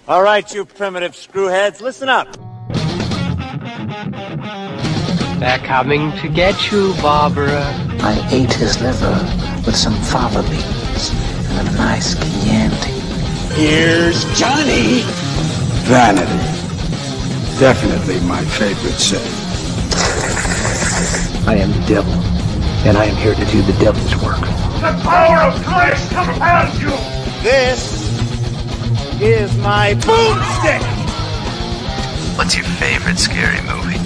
All right, you primitive screwheads, listen up. They're coming to get you, Barbara. I ate his liver with some fava beans and a nice Chianti. Here's Johnny. Vanity. Definitely my favorite sin. I am the devil, and I am here to do the devil's work. The power of Christ compels you. This is my boomstick. What's your favorite scary movie?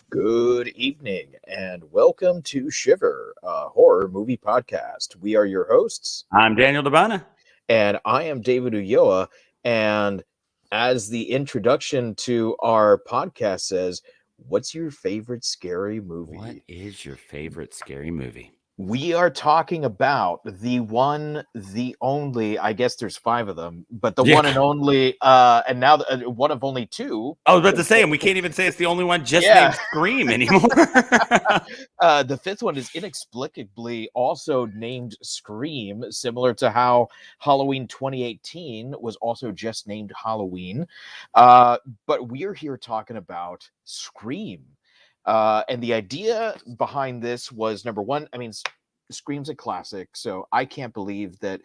Good evening and welcome to Shiver, a horror movie podcast. We are your hosts. I'm Daniel Dabana. And I am David Ulloa. And as the introduction to our podcast says, what's your favorite scary movie? What is your favorite scary movie? We are talking about the one, the only, I guess there's 5 of them, but the one and only, and now one of only 2. I was about to say, and we can't even say it's the only one just named Sream anymore. The 5th one is inexplicably also named Scream, similar to how Halloween 2018 was also just named Halloween. But we're here talking about Scream. And the idea behind this was, number one, I mean, Scream's a classic, so I can't believe that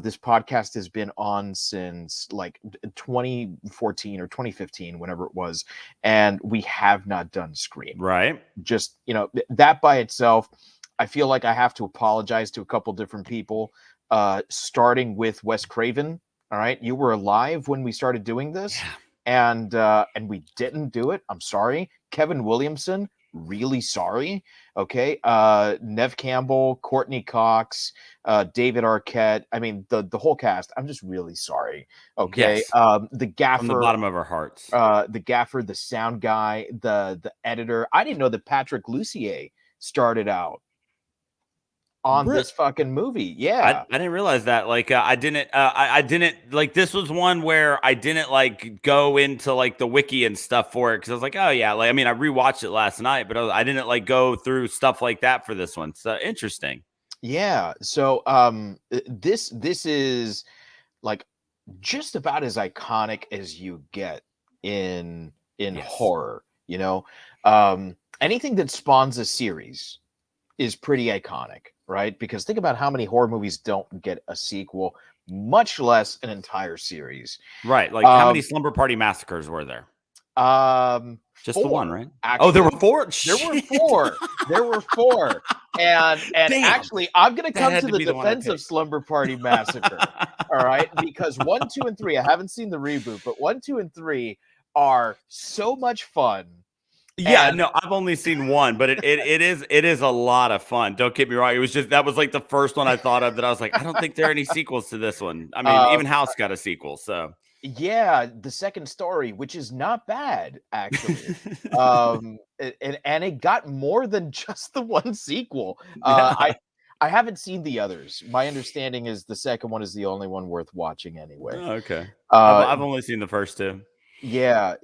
this podcast has been on since like 2014 or 2015, whenever it was, and we have not done Scream. Right. Just, that by itself, I feel like I have to apologize to a couple different people, starting with Wes Craven. All right, you were alive when we started doing this. Yeah. And we didn't do it. I'm sorry. Kevin Williamson, really sorry. Okay. Nev Campbell, Courtney Cox, David Arquette. I mean, the whole cast. I'm just really sorry. Okay. Yes. The gaffer, from the bottom of our hearts. The gaffer, the sound guy, the editor. I didn't know that Patrick Lussier started out on this fucking movie. Yeah. I didn't realize that. Like, I didn't like, this was one where I didn't like go into like the wiki and stuff for it. Cause I was like, oh yeah. Like, I mean, I rewatched it last night, but I didn't like go through stuff like that for this one. So interesting. Yeah. So, this is like just about as iconic as you get in horror, anything that spawns a series is pretty iconic. Right? Because think about how many horror movies don't get a sequel, much less an entire series. Right. Like how many Slumber Party Massacres were there? Just 4, the one, right? Actually, there were 4. There were 4. And damn, actually, I'm going to come to the defense of Slumber Party Massacre. All right? Because 1, 2, and 3, I haven't seen the reboot, but 1, 2, and 3 are so much fun. Yeah, no, I've only seen 1, but it is a lot of fun. Don't get me wrong. It was just, that was like the first one I thought of that I was like, I don't think there are any sequels to this one. I mean, even House got a sequel, so. Yeah, the second story, which is not bad, actually. And it got more than just the 1 sequel. I haven't seen the others. My understanding is the second one is the only one worth watching anyway. Oh, okay. I've only seen the first 2. Yeah.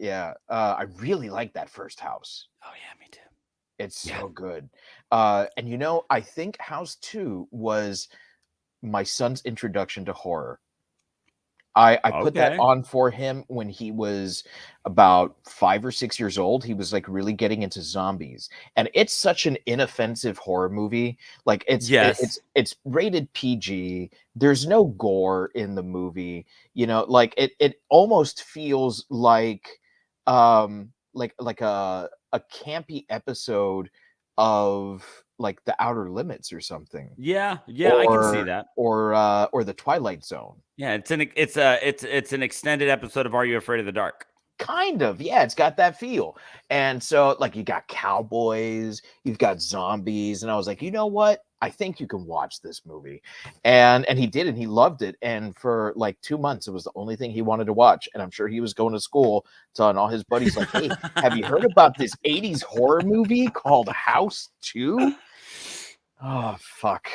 I really like that first House. Oh yeah, me too. It's so good. And I think House 2 was my son's introduction to horror. I put that on for him when he was about 5 or 6 years old. He was like really getting into zombies, and it's such an inoffensive horror movie. Like it's rated PG. There's no gore in the movie. Like it almost feels like a campy episode of like The Outer Limits or something. Yeah, I can see that. Or The Twilight Zone. Yeah, it's an extended episode of Are You Afraid of the Dark? Kind of, yeah, it's got that feel. And so like you got cowboys, you've got zombies, and I was like, you know what? I think you can watch this movie. And he did, and he loved it. And for like 2 months, it was the only thing he wanted to watch. And I'm sure he was going to school telling all his buddies, like, hey, have you heard about this 80s horror movie called House 2? Oh, fuck.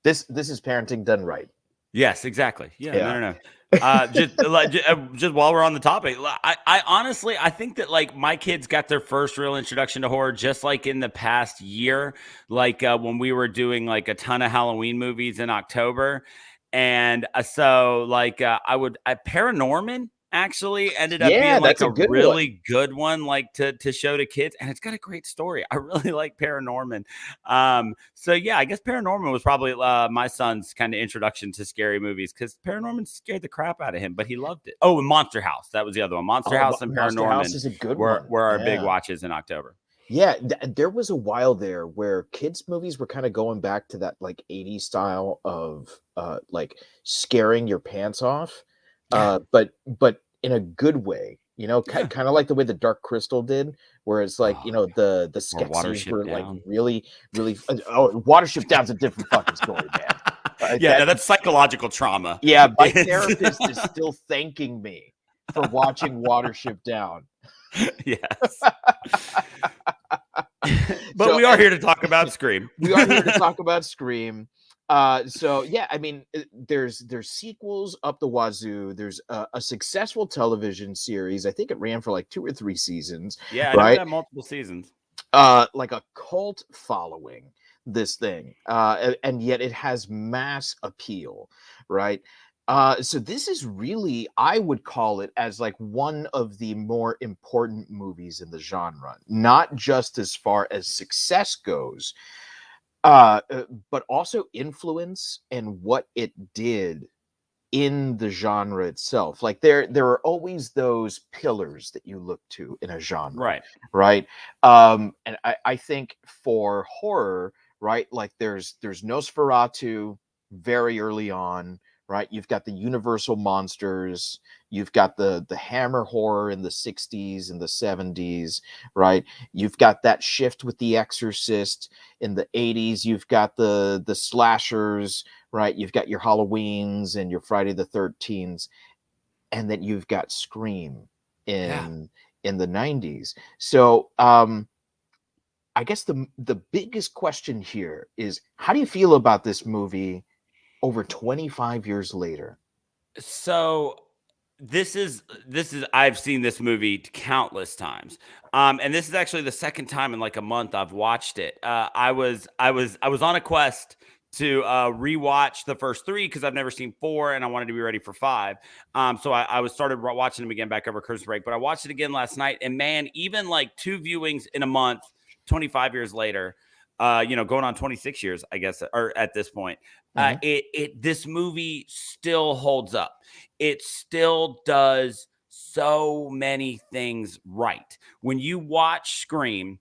This is parenting done right. Yes, exactly. Yeah. No. Just while we're on the topic, I honestly I think that like my kids got their first real introduction to horror just like in the past year, like when we were doing like a ton of Halloween movies in October, and so like Paranorman actually ended up Yeah, being like that's a a good one. really good one, like to show to kids, and it's got a great story. I really like Paranorman. So yeah, I guess Paranorman was probably my son's kind of introduction to scary movies, because Paranorman scared the crap out of him, but he loved it. Oh, and Monster House, that was the other one. Monster House and Monster House Paranorman is a good were one. our big watches in October. Yeah, there was a while there where kids movies were kind of going back to that like 80s style of like scaring your pants off. But in a good way, you know, kind of like the way the Dark Crystal did, where it's like, you know, the sketches were like really Watership Down's a different fucking story, man. That's psychological trauma. Yeah, my therapist is still thanking me for watching Watership Down. Yes. But we are here to talk about Scream. We are here to talk about Scream. So yeah, I mean, there's sequels up the wazoo. There's a successful television series. I think it ran for like 2 or 3 seasons. Yeah, right? It had multiple seasons. Like a cult following, this thing, and yet it has mass appeal, right? So this is really, I would call it as like one of the more important movies in the genre, not just as far as success goes, but also influence and what it did in the genre itself. Like there are always those pillars that you look to in a genre, right? And I think for horror, right, like there's Nosferatu very early on, right? You've got the Universal monsters, you've got the Hammer horror in the 60s and the 70s, right? You've got that shift with The Exorcist in the 80s. You've got the slashers, right? You've got your Halloweens and your Friday the 13th, and then you've got Scream in the 90s. So I guess the biggest question here is, how do you feel about this movie over 25 years later? So this is I've seen this movie countless times. And this is actually the second time in like a month I've watched it. I was on a quest to rewatch the first 3 because I've never seen 4 and I wanted to be ready for 5. So I started watching them again back over Christmas break, but I watched it again last night, and man, even like 2 viewings in a month, 25 years later, going on 26 years, I guess, or at this point, this movie still holds up. It still does so many things right. When you watch Scream,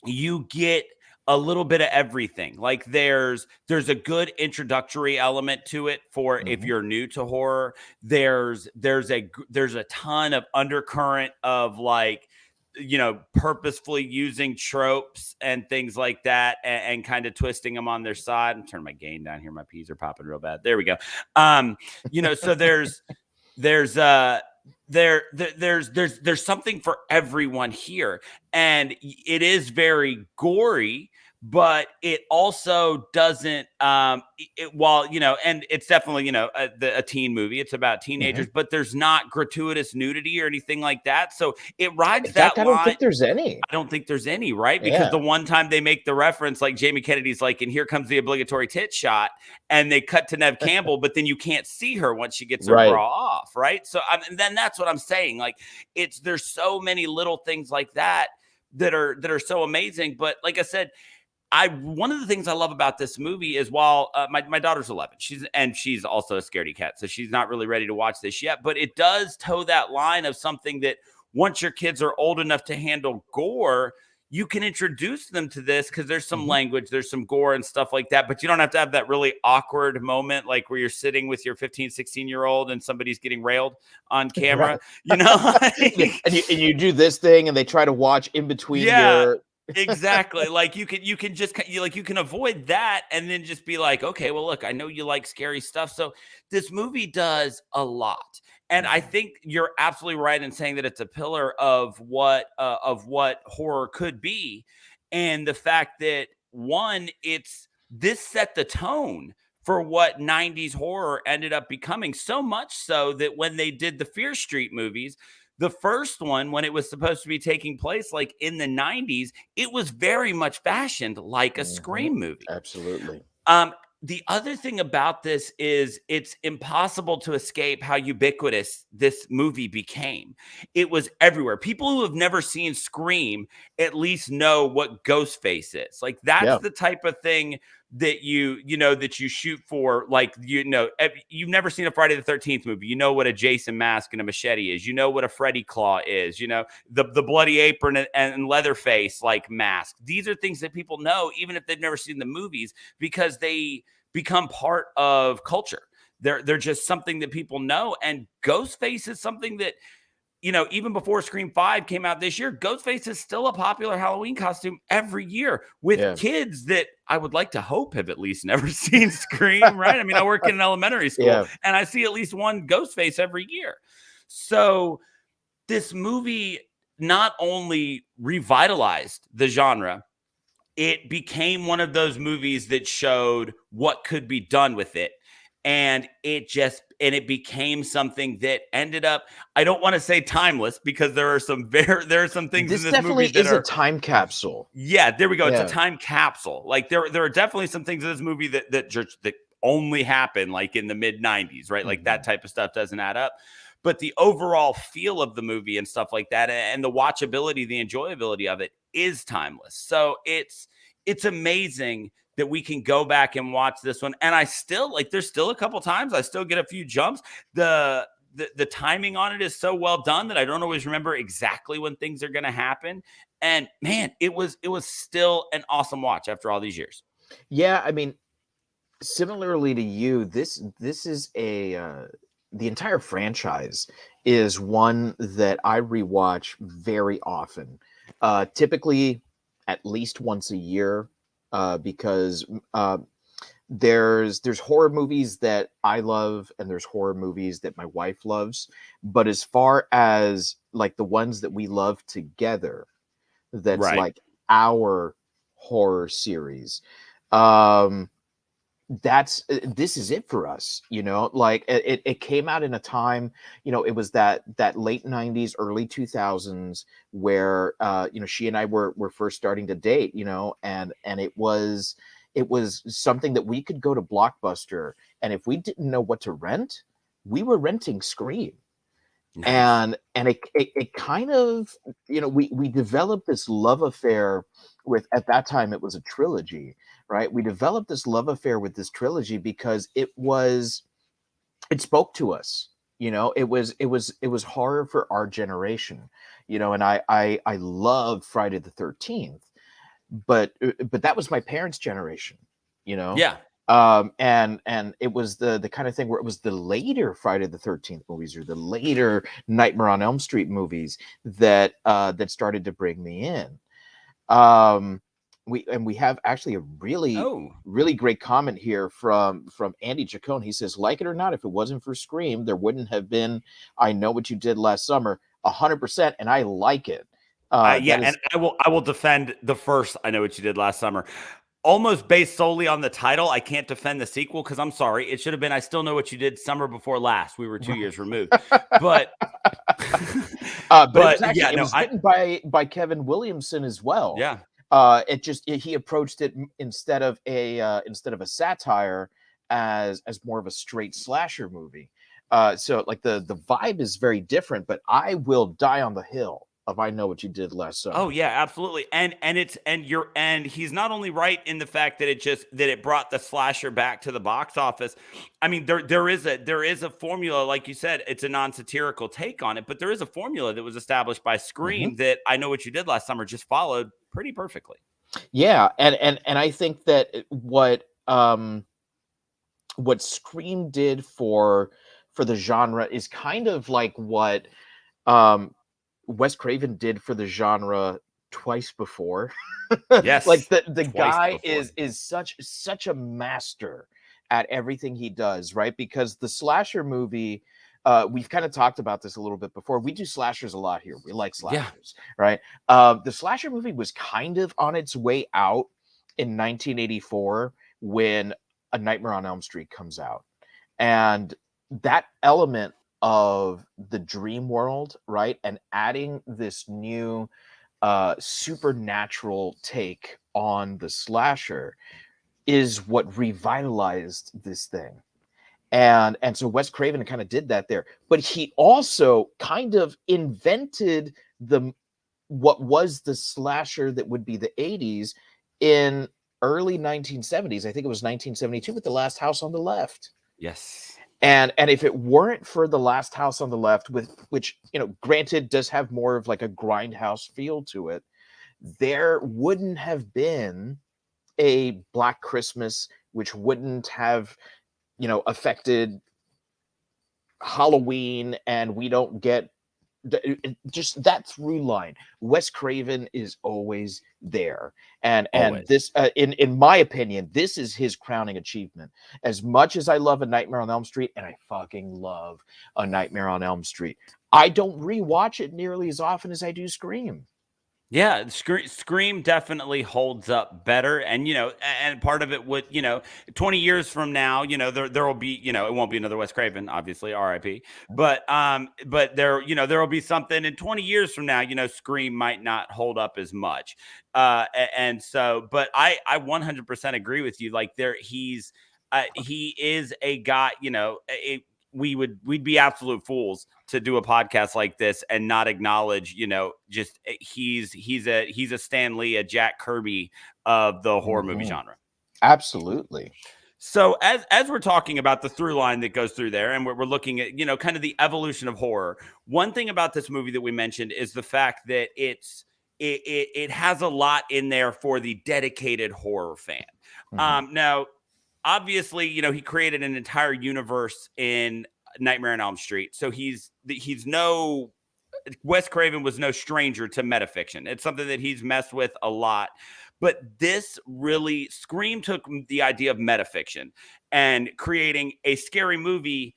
you get a little bit of everything. Like there's a good introductory element to it for if you're new to horror. There's a ton of undercurrent of like, purposefully using tropes and things like that, and kind of twisting them on their side. I'm turning my gain down here. My peas are popping real bad. There we go. So there's something for everyone here, and it is very gory, but it also doesn't and it's definitely a teen movie. It's about teenagers, but there's not gratuitous nudity or anything like that, so it rides that line. I don't think there's any, right? Because the one time they make the reference, like Jamie Kennedy's like, and here comes the obligatory tit shot, and they cut to Neve Campbell, but then you can't see her once she gets her bra off, right? So and then that's what I'm saying, like there's so many little things like that are so amazing. But like I said, one of the things I love about this movie is, while my daughter's 11, she's also a scaredy cat, so she's not really ready to watch this yet, but it does toe that line of something that once your kids are old enough to handle gore, you can introduce them to this, because there's some language, there's some gore and stuff like that, but you don't have to have that really awkward moment like where you're sitting with your 15, 16-year-old and somebody's getting railed on camera, and you do this thing and they try to watch in between your... Exactly. Like you can avoid that and then just be like, okay, well, look, I know you like scary stuff. So this movie does a lot. And I think you're absolutely right in saying that it's a pillar of what horror could be. And the fact that, one, this set the tone for what 90s horror ended up becoming. So much so that when they did the Fear Street movies, the first one, when it was supposed to be taking place like in the 90s, it was very much fashioned like a Scream movie. Absolutely. The other thing about this is it's impossible to escape how ubiquitous this movie became. It was everywhere. People who have never seen Scream at least know what Ghostface is. Like that's the type of thing that that you shoot for. Like, you've never seen a Friday the 13th movie. You know what a Jason mask and a machete is. You know what a Freddy claw is. You know, the bloody apron and Leatherface like mask. These are things that people know, even if they've never seen the movies, because they become part of culture. They're just something that people know. And Ghostface is something that, even before Scream 5 came out this year, Ghostface is still a popular Halloween costume every year with kids that I would like to hope have at least never seen Scream, right? I mean, I work in an elementary school and I see at least one Ghostface every year. So this movie not only revitalized the genre, it became one of those movies that showed what could be done with it. And it became something that ended up, I don't want to say timeless, because there are some things in this movie that definitely is a time capsule. Yeah, there we go. It's a time capsule. Like there are definitely some things in this movie that only happen like in the mid 90s, right? Like that type of stuff doesn't add up. But the overall feel of the movie and stuff like that, and the watchability, the enjoyability of it is timeless. So it's amazing that we can go back and watch this one. And I still there's still a couple times I still get a few jumps. The timing on it is so well done that I don't always remember exactly when things are going to happen. And man, it was still an awesome watch after all these years. Yeah, I mean, similarly to you, this is the entire franchise is one that I rewatch very often, typically at least once a year, because there's horror movies that I love and there's horror movies that my wife loves. But as far as like the ones that we love together, that's like our horror series, this is it for us. Like it came out in a time, it was that late 90s, early 2000s where she and I were first starting to date, and it was something that we could go to Blockbuster, and if we didn't know what to rent, we were renting Scream. Nice. And it kind of, we developed this love affair with, at that time it was a trilogy, right? We developed this love affair with this trilogy because it spoke to us. It was horror for our generation, and I love Friday the 13th, but that was my parents' generation, Yeah. And it was the kind of thing where it was the later Friday the 13th movies or the later Nightmare on Elm Street movies that started to bring me in. We have actually a really great comment here from Andy Chacon. He says, like it or not, if it wasn't for Scream, there wouldn't have been I Know What You Did Last Summer. 100%, and I like it. And I will defend the first I Know What You Did Last Summer. Almost based solely on the title, I can't defend the sequel because I'm sorry. It should have been I Still Know What You Did Summer Before Last. We were 2 years removed. But it was written by Kevin Williamson as well. Yeah. He approached it instead of a satire as more of a straight slasher movie. So like the vibe is very different, but I will die on the hill of I Know What You Did Last Summer. Oh yeah, absolutely. And he's not only right in the fact that it brought the slasher back to the box office. I mean, there is a formula, like you said, it's a non-satirical take on it, but there is a formula that was established by Scream that I Know What You Did Last Summer just followed pretty perfectly. Yeah, and I think that what Scream did for the genre is kind of like what Wes Craven did for the genre twice before. Yes. Like the guy is such a master at everything he does, right? Because the slasher movie, we've kind of talked about this a little bit before. We do slashers a lot here. We like slashers, right? The slasher movie was kind of on its way out in 1984 when A Nightmare on Elm Street comes out, and that element of the dream world, right, and adding this new supernatural take on the slasher is what revitalized this thing. And so Wes Craven kind of did that there, but he also kind of invented what was the slasher that would be the 80s in early 1970s. I think it was 1972 with The Last House on the Left. Yes. And if it weren't for The Last House on the Left, which, granted does have more of like a grindhouse feel to it, there wouldn't have been a Black Christmas, which wouldn't have, affected Halloween, and we don't get just that through line. Wes Craven is always there, and this, in my opinion, this is his crowning achievement. As much as I love A Nightmare on Elm Street, and I fucking love A Nightmare on Elm Street, I don't rewatch it nearly as often as I do Scream. Yeah, Scream definitely holds up better, and and part of it would 20 years from now, there will be it won't be another Wes Craven, obviously, R.I.P. But there there will be something in 20 years from now, Scream might not hold up as much, and so, but I 100% agree with you. Like he is a guy, we'd be absolute fools to do a podcast like this and not acknowledge, just he's a Stan Lee, a Jack Kirby of the horror movie genre. Absolutely. So as we're talking about the through line that goes through there, and we're looking at, kind of the evolution of horror, one thing about this movie that we mentioned is the fact that it has a lot in there for the dedicated horror fan. Now, obviously, he created an entire universe in Nightmare on Elm Street. So Wes Craven was no stranger to metafiction. It's something that he's messed with a lot. But this really, Scream took the idea of metafiction and creating a scary movie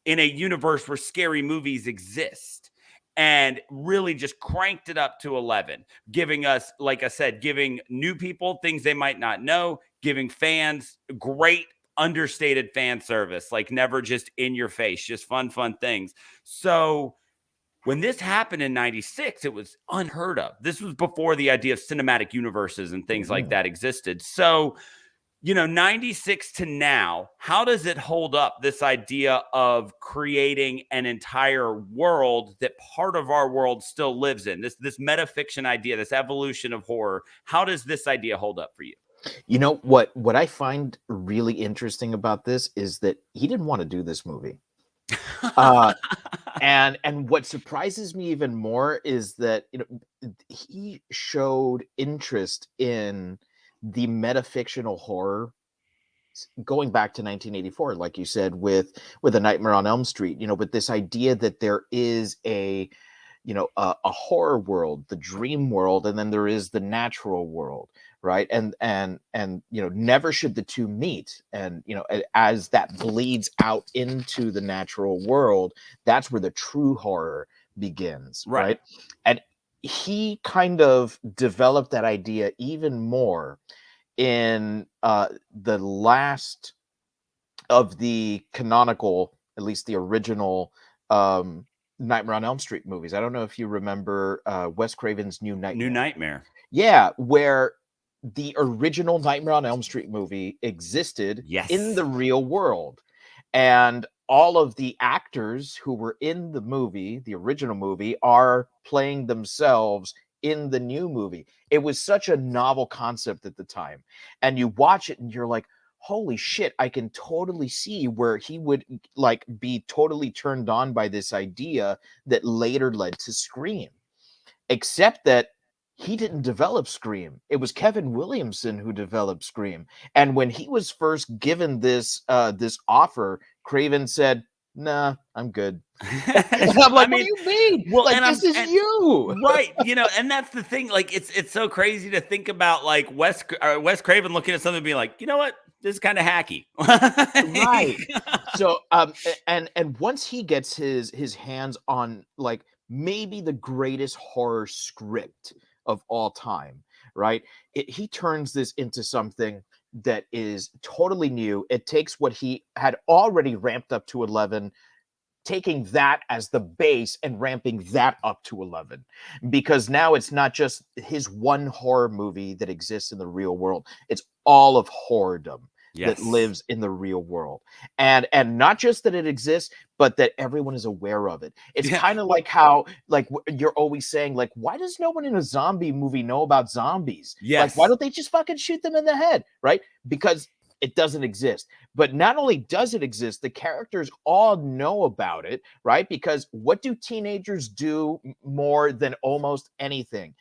in a universe where scary movies exist, and really just cranked it up to 11, giving us, like I said, giving new people things they might not know, giving fans great understated fan service, like never just in your face, just fun things. So when this happened in 96, it was unheard of. This was before the idea of cinematic universes and things like that existed. So 96 to now, how does it hold up, this idea of creating an entire world that part of our world still lives in? This metafiction idea, this evolution of horror, how does this idea hold up for you? What I find really interesting about this is that he didn't want to do this movie. And what surprises me even more is that he showed interest in the metafictional horror going back to 1984, like you said, with A Nightmare on Elm Street, with this idea that there is a horror world, the dream world, and then there is the natural world, right? And never should the two meet. And as that bleeds out into the natural world, that's where the true horror begins, right? And he kind of developed that idea even more in the last of the canonical, at least the original Nightmare on Elm Street movies. I don't know if you remember Wes Craven's New Nightmare. Yeah, where the original Nightmare on Elm Street movie existed in the real world. And all of the actors who were in the movie, the original movie, are playing themselves in the new movie. It was such a novel concept at the time. And you watch it and you're like, holy shit, I can totally see where he would be totally turned on by this idea that later led to Scream. Except that he didn't develop Scream. It was Kevin Williamson who developed Scream. And when he was first given this offer, Craven said, "Nah, I'm good." And I'm like, what do you mean? Well, this is you. Right. And that's the thing. Like, it's so crazy to think about, like, Wes Craven looking at something and being like, you know what? This is kind of hacky. Right. So, and once he gets his hands on, like, maybe the greatest horror script of all time, right? He turns this into something that is totally new. It takes what he had already ramped up to 11, taking that as the base and ramping that up to 11, because now it's not just his one horror movie that exists in the real world. It's all of horrordom that lives in the real world. And not just that it exists, but that everyone is aware of it. It's kind of like how, like, you're always saying, like, why does no one in a zombie movie know about zombies? Like, why don't they just fucking shoot them in the head, right? Because it doesn't exist. But not only does it exist, the characters all know about it, right? Because what do teenagers do more than almost anything?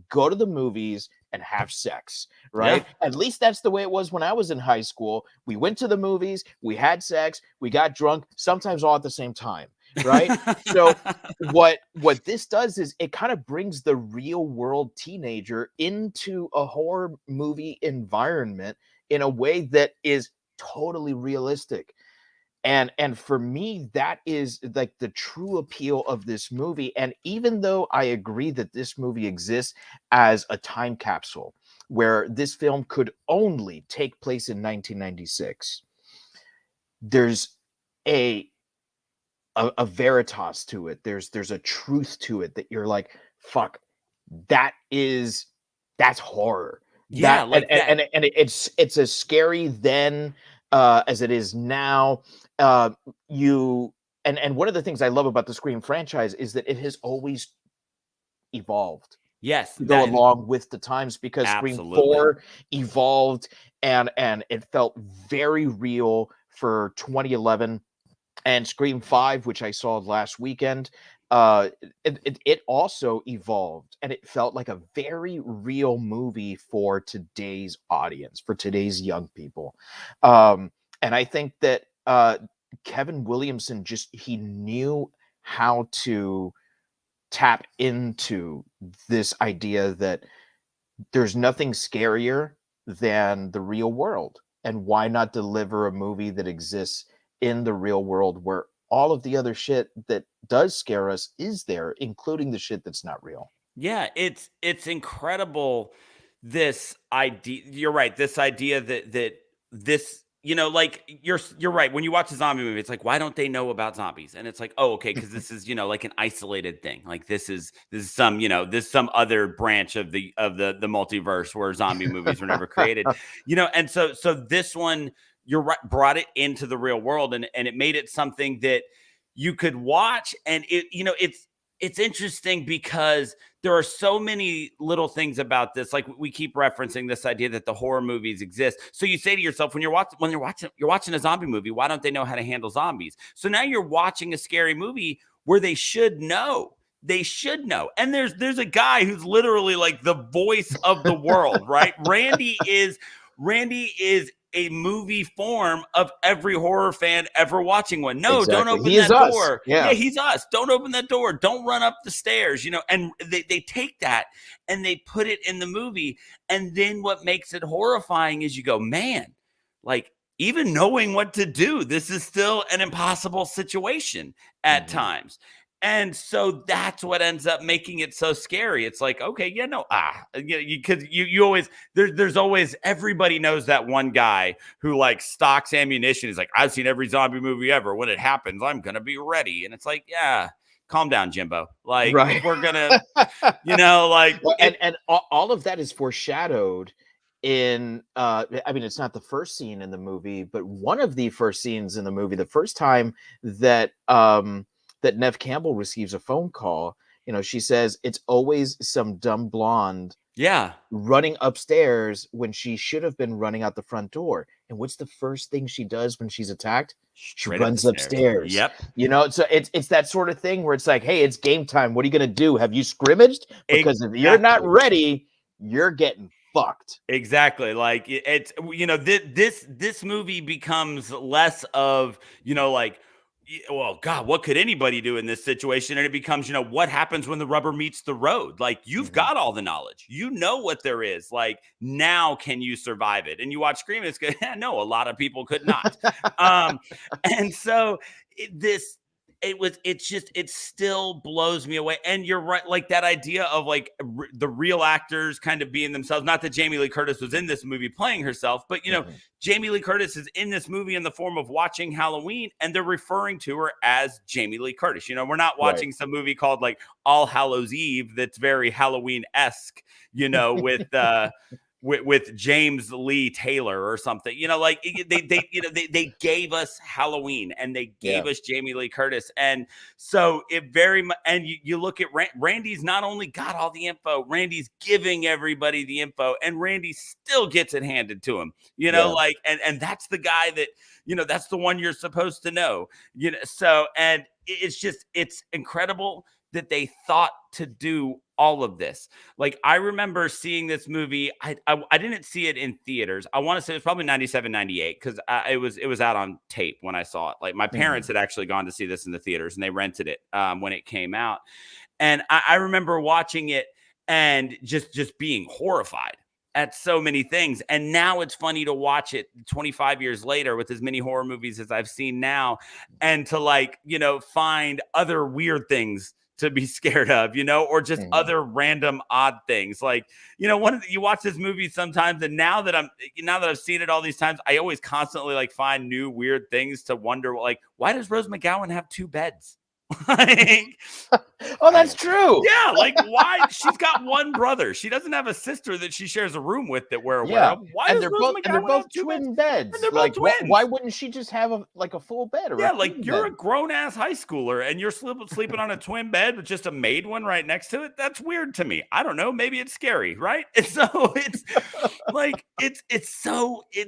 Go to the movies and have sex, right? At least that's the way it was when I was in high school. We went to the movies, we had sex, we got drunk, sometimes all at the same time, right? So what this does is it kind of brings the real world teenager into a horror movie environment in a way that is totally realistic. And for me, that is like the true appeal of this movie. And even though I agree that this movie exists as a time capsule where this film could only take place in 1996, there's a veritas to it. There's a truth to it that you're like, fuck, that's horror. Yeah, that, like and, that. and it's as scary then as it is now. You and one of the things I love about the Scream franchise is that it has always evolved. Yes, To go along with the times, because Scream 4 evolved and it felt very real for 2011, and Scream 5, which I saw last weekend, it also evolved and it felt like a very real movie for today's audience, for today's young people. And I think that Kevin Williamson he knew how to tap into this idea that there's nothing scarier than the real world. And why not deliver a movie that exists in the real world where all of the other shit that does scare us is there, including the shit that's not real. Yeah, it's incredible, this idea. You're right. This idea that this, like you're right. When you watch a zombie movie, it's like, why don't they know about zombies? And it's like, oh, okay, because this is, like an isolated thing. Like this is some, this some other branch of the multiverse where zombie movies were never created. And so this one, you're right, brought it into the real world, and it made it something that you could watch. And it's interesting because there are so many little things about this. Like, we keep referencing this idea that the horror movies exist. So you say to yourself, you're watching a zombie movie, why don't they know how to handle zombies? So now you're watching a scary movie where they should know. They should know. And there's a guy who's literally like the voice of the world, right? Randy is a movie form of every horror fan ever watching one. No, exactly. Don't open that door. Yeah, he's us. Don't open that door. Don't run up the stairs, and they take that and they put it in the movie. And then what makes it horrifying is you go, man, like, even knowing what to do, this is still an impossible situation at times. And so that's what ends up making it so scary. It's like, okay, because you always, there's always, everybody knows that one guy who like stocks ammunition. He's like, I've seen every zombie movie ever. When it happens, I'm going to be ready. And it's like, yeah, calm down, Jimbo. Like, right. We're going to, like. Well, and all of that is foreshadowed in, it's not the first scene in the movie, but one of the first scenes in the movie, the first time that, that Neve Campbell receives a phone call, she says it's always some dumb blonde running upstairs when she should have been running out the front door. And what's the first thing she does when she's attacked? She runs upstairs. Yep. So it's that sort of thing where it's like, hey, it's game time. What are you going to do? Have you scrimmaged? Because if you're not ready, you're getting fucked. Exactly. Like it's, this movie becomes less of, like, well, God, what could anybody do in this situation? And it becomes, what happens when the rubber meets the road? Like, you've got all the knowledge, what there is. Like, now can you survive it? And you watch Scream, it's good. No, a lot of people could not. And so it still blows me away. And you're right, like that idea of like the real actors kind of being themselves. Not that Jamie Lee Curtis was in this movie playing herself, but Jamie Lee Curtis is in this movie in the form of watching Halloween, and they're referring to her as Jamie Lee Curtis. We're not watching some movie called like All Hallows Eve that's very Halloween-esque, with James Lee Taylor or something, like they gave us Halloween and they gave us Jamie Lee Curtis. And so it very much, and you look at Randy's not only got all the info, Randy's giving everybody the info, and Randy still gets it handed to him, and that's the guy that, that's the one you're supposed to know, so, and it's incredible that they thought to do all of this. Like, I remember seeing this movie. I didn't see it in theaters. I want to say it was probably 97, 98, because it was out on tape when I saw it. Like, my parents had actually gone to see this in the theaters, and they rented it when it came out. And I remember watching it and just being horrified at so many things. And now it's funny to watch it 25 years later with as many horror movies as I've seen now, and to find other weird things to be scared of, or just other random odd things. Like, you watch this movie sometimes, and now that I've seen it all these times, I always constantly find new weird things to wonder, like, why does Rose McGowan have 2 beds? Oh, that's true. Yeah, like, why? She's got one brother. She doesn't have a sister that she shares a room with that we're aware of. Why and does they're Rose both, McGowan have 2 twin beds? And they're both twins. Why wouldn't she just have a full bed? Or you're a grown ass high schooler and you're sleeping on a twin bed with just a made one right next to it. That's weird to me. I don't know. Maybe it's scary, right? And so it's like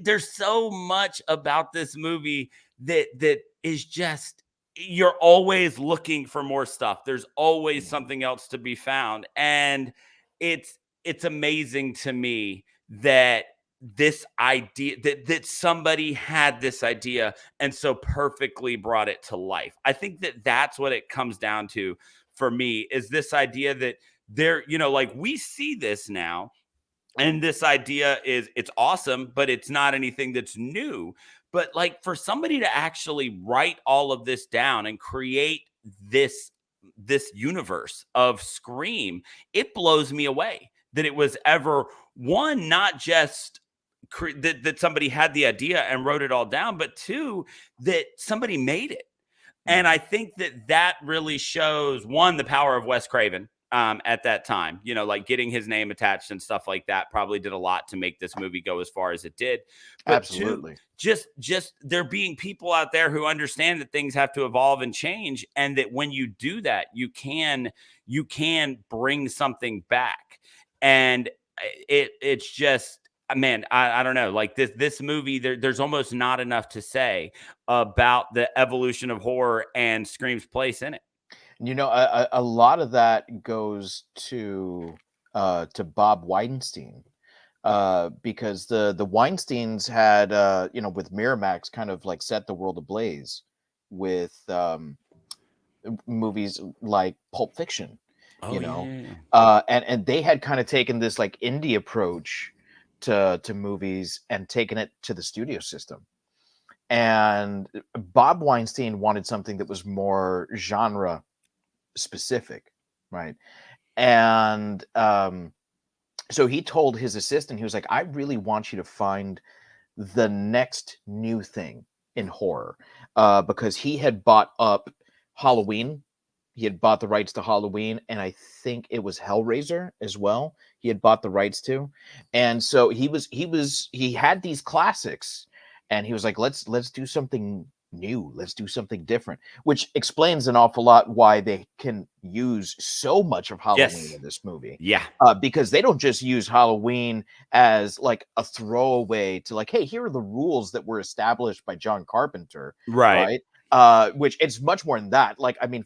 there's so much about this movie that is just. You're always looking for more stuff. There's always something else to be found. And it's amazing to me that this idea that somebody had this idea and so perfectly brought it to life. I think that's what it comes down to for me, is this idea that there, we see this now, and this idea it's awesome, but it's not anything that's new. But for somebody to actually write all of this down and create this universe of Scream, it blows me away that it was ever one, not just that somebody had the idea and wrote it all down, but 2, that somebody made it. And I think that really shows, one, the power of Wes Craven. At that time, getting his name attached and stuff like that probably did a lot to make this movie go as far as it did. But absolutely. 2, just there being people out there who understand that things have to evolve and change, and that when you do that, you can bring something back. And it's just, man, I don't know, like this movie, there's almost not enough to say about the evolution of horror and Scream's place in it. A lot of that goes to Bob Weinstein, because the Weinsteins had with Miramax kind of set the world ablaze with movies like Pulp Fiction, and they had kind of taken this indie approach to movies and taken it to the studio system. And Bob Weinstein wanted something that was more genre specific, right? And so he told his assistant, he was like, I really want you to find the next new thing in horror, because he had bought up Halloween. He had bought the rights to Halloween, and I think it was Hellraiser as well. He had bought the rights to, and so he had these classics, and he was like, let's do something new. Let's do something different, which explains an awful lot why they can use so much of Halloween in this movie. Yeah. Because they don't just use Halloween as a throwaway to hey, here are the rules that were established by John Carpenter. Right. Which it's much more than that.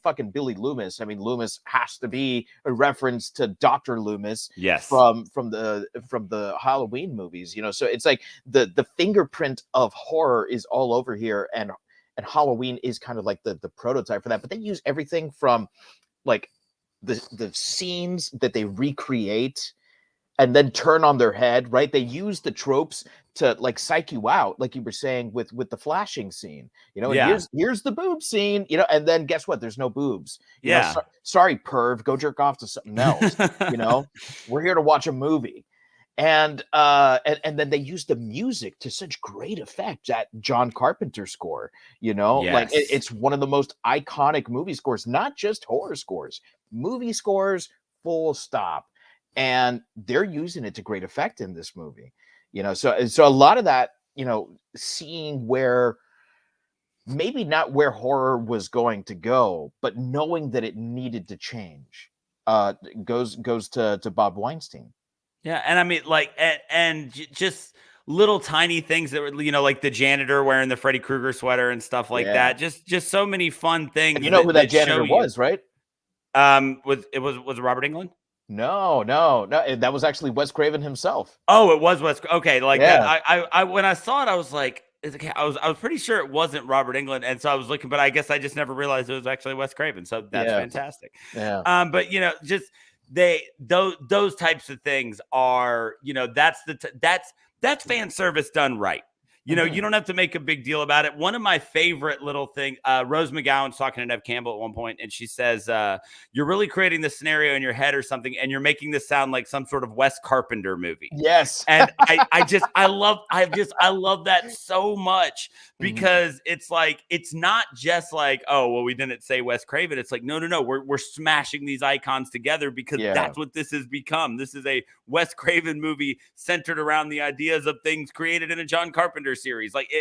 Fucking Billy Loomis. Loomis has to be a reference to Dr. Loomis. Yes. From the Halloween movies, So it's the fingerprint of horror is all over here, and Halloween is kind of the prototype for that. But they use everything from the scenes that they recreate and then turn on their head, right? They use the tropes to like psych you out, like you were saying with the flashing scene, and Yeah. here's the boob scene, and then guess what? There's no boobs. Yeah. Sorry, perv, go jerk off to something else. We're here to watch a movie. And then they use the music to such great effect, that John Carpenter score, like Yes. it's one of the most iconic movie scores, not just horror scores, movie scores, full stop. And they're using it to great effect in this movie, so a lot of that, seeing where maybe not where horror was going to go, but knowing that it needed to change, goes to Bob Weinstein. Yeah, and I mean, like, just little tiny things that were, like the janitor wearing the Freddy Krueger sweater and stuff like that. Just so many fun things. And you know who that janitor was, right? Was it Robert Englund? No, that was actually Wes Craven himself. Oh, it was Wes. Okay, like Yeah. that. I when I saw it, I was like, okay, I was pretty sure it wasn't Robert Englund, and so I was looking, but I guess I just never realized it was actually Wes Craven. So that's fantastic. Yeah. But just those types of things are, that's fan service done right. You don't have to make a big deal about it. One of my favorite little things, Rose McGowan's talking to Nev Campbell at one point, and she says, you're really creating this scenario in your head or something, and you're making this sound like some sort of Wes Carpenter movie. Yes. And I love that so much, because it's like, it's not just like, oh, well, we didn't say Wes Craven. It's like, no, we're smashing these icons together, because that's what this has become. This is a Wes Craven movie centered around the ideas of things created in a John Carpenter series. Like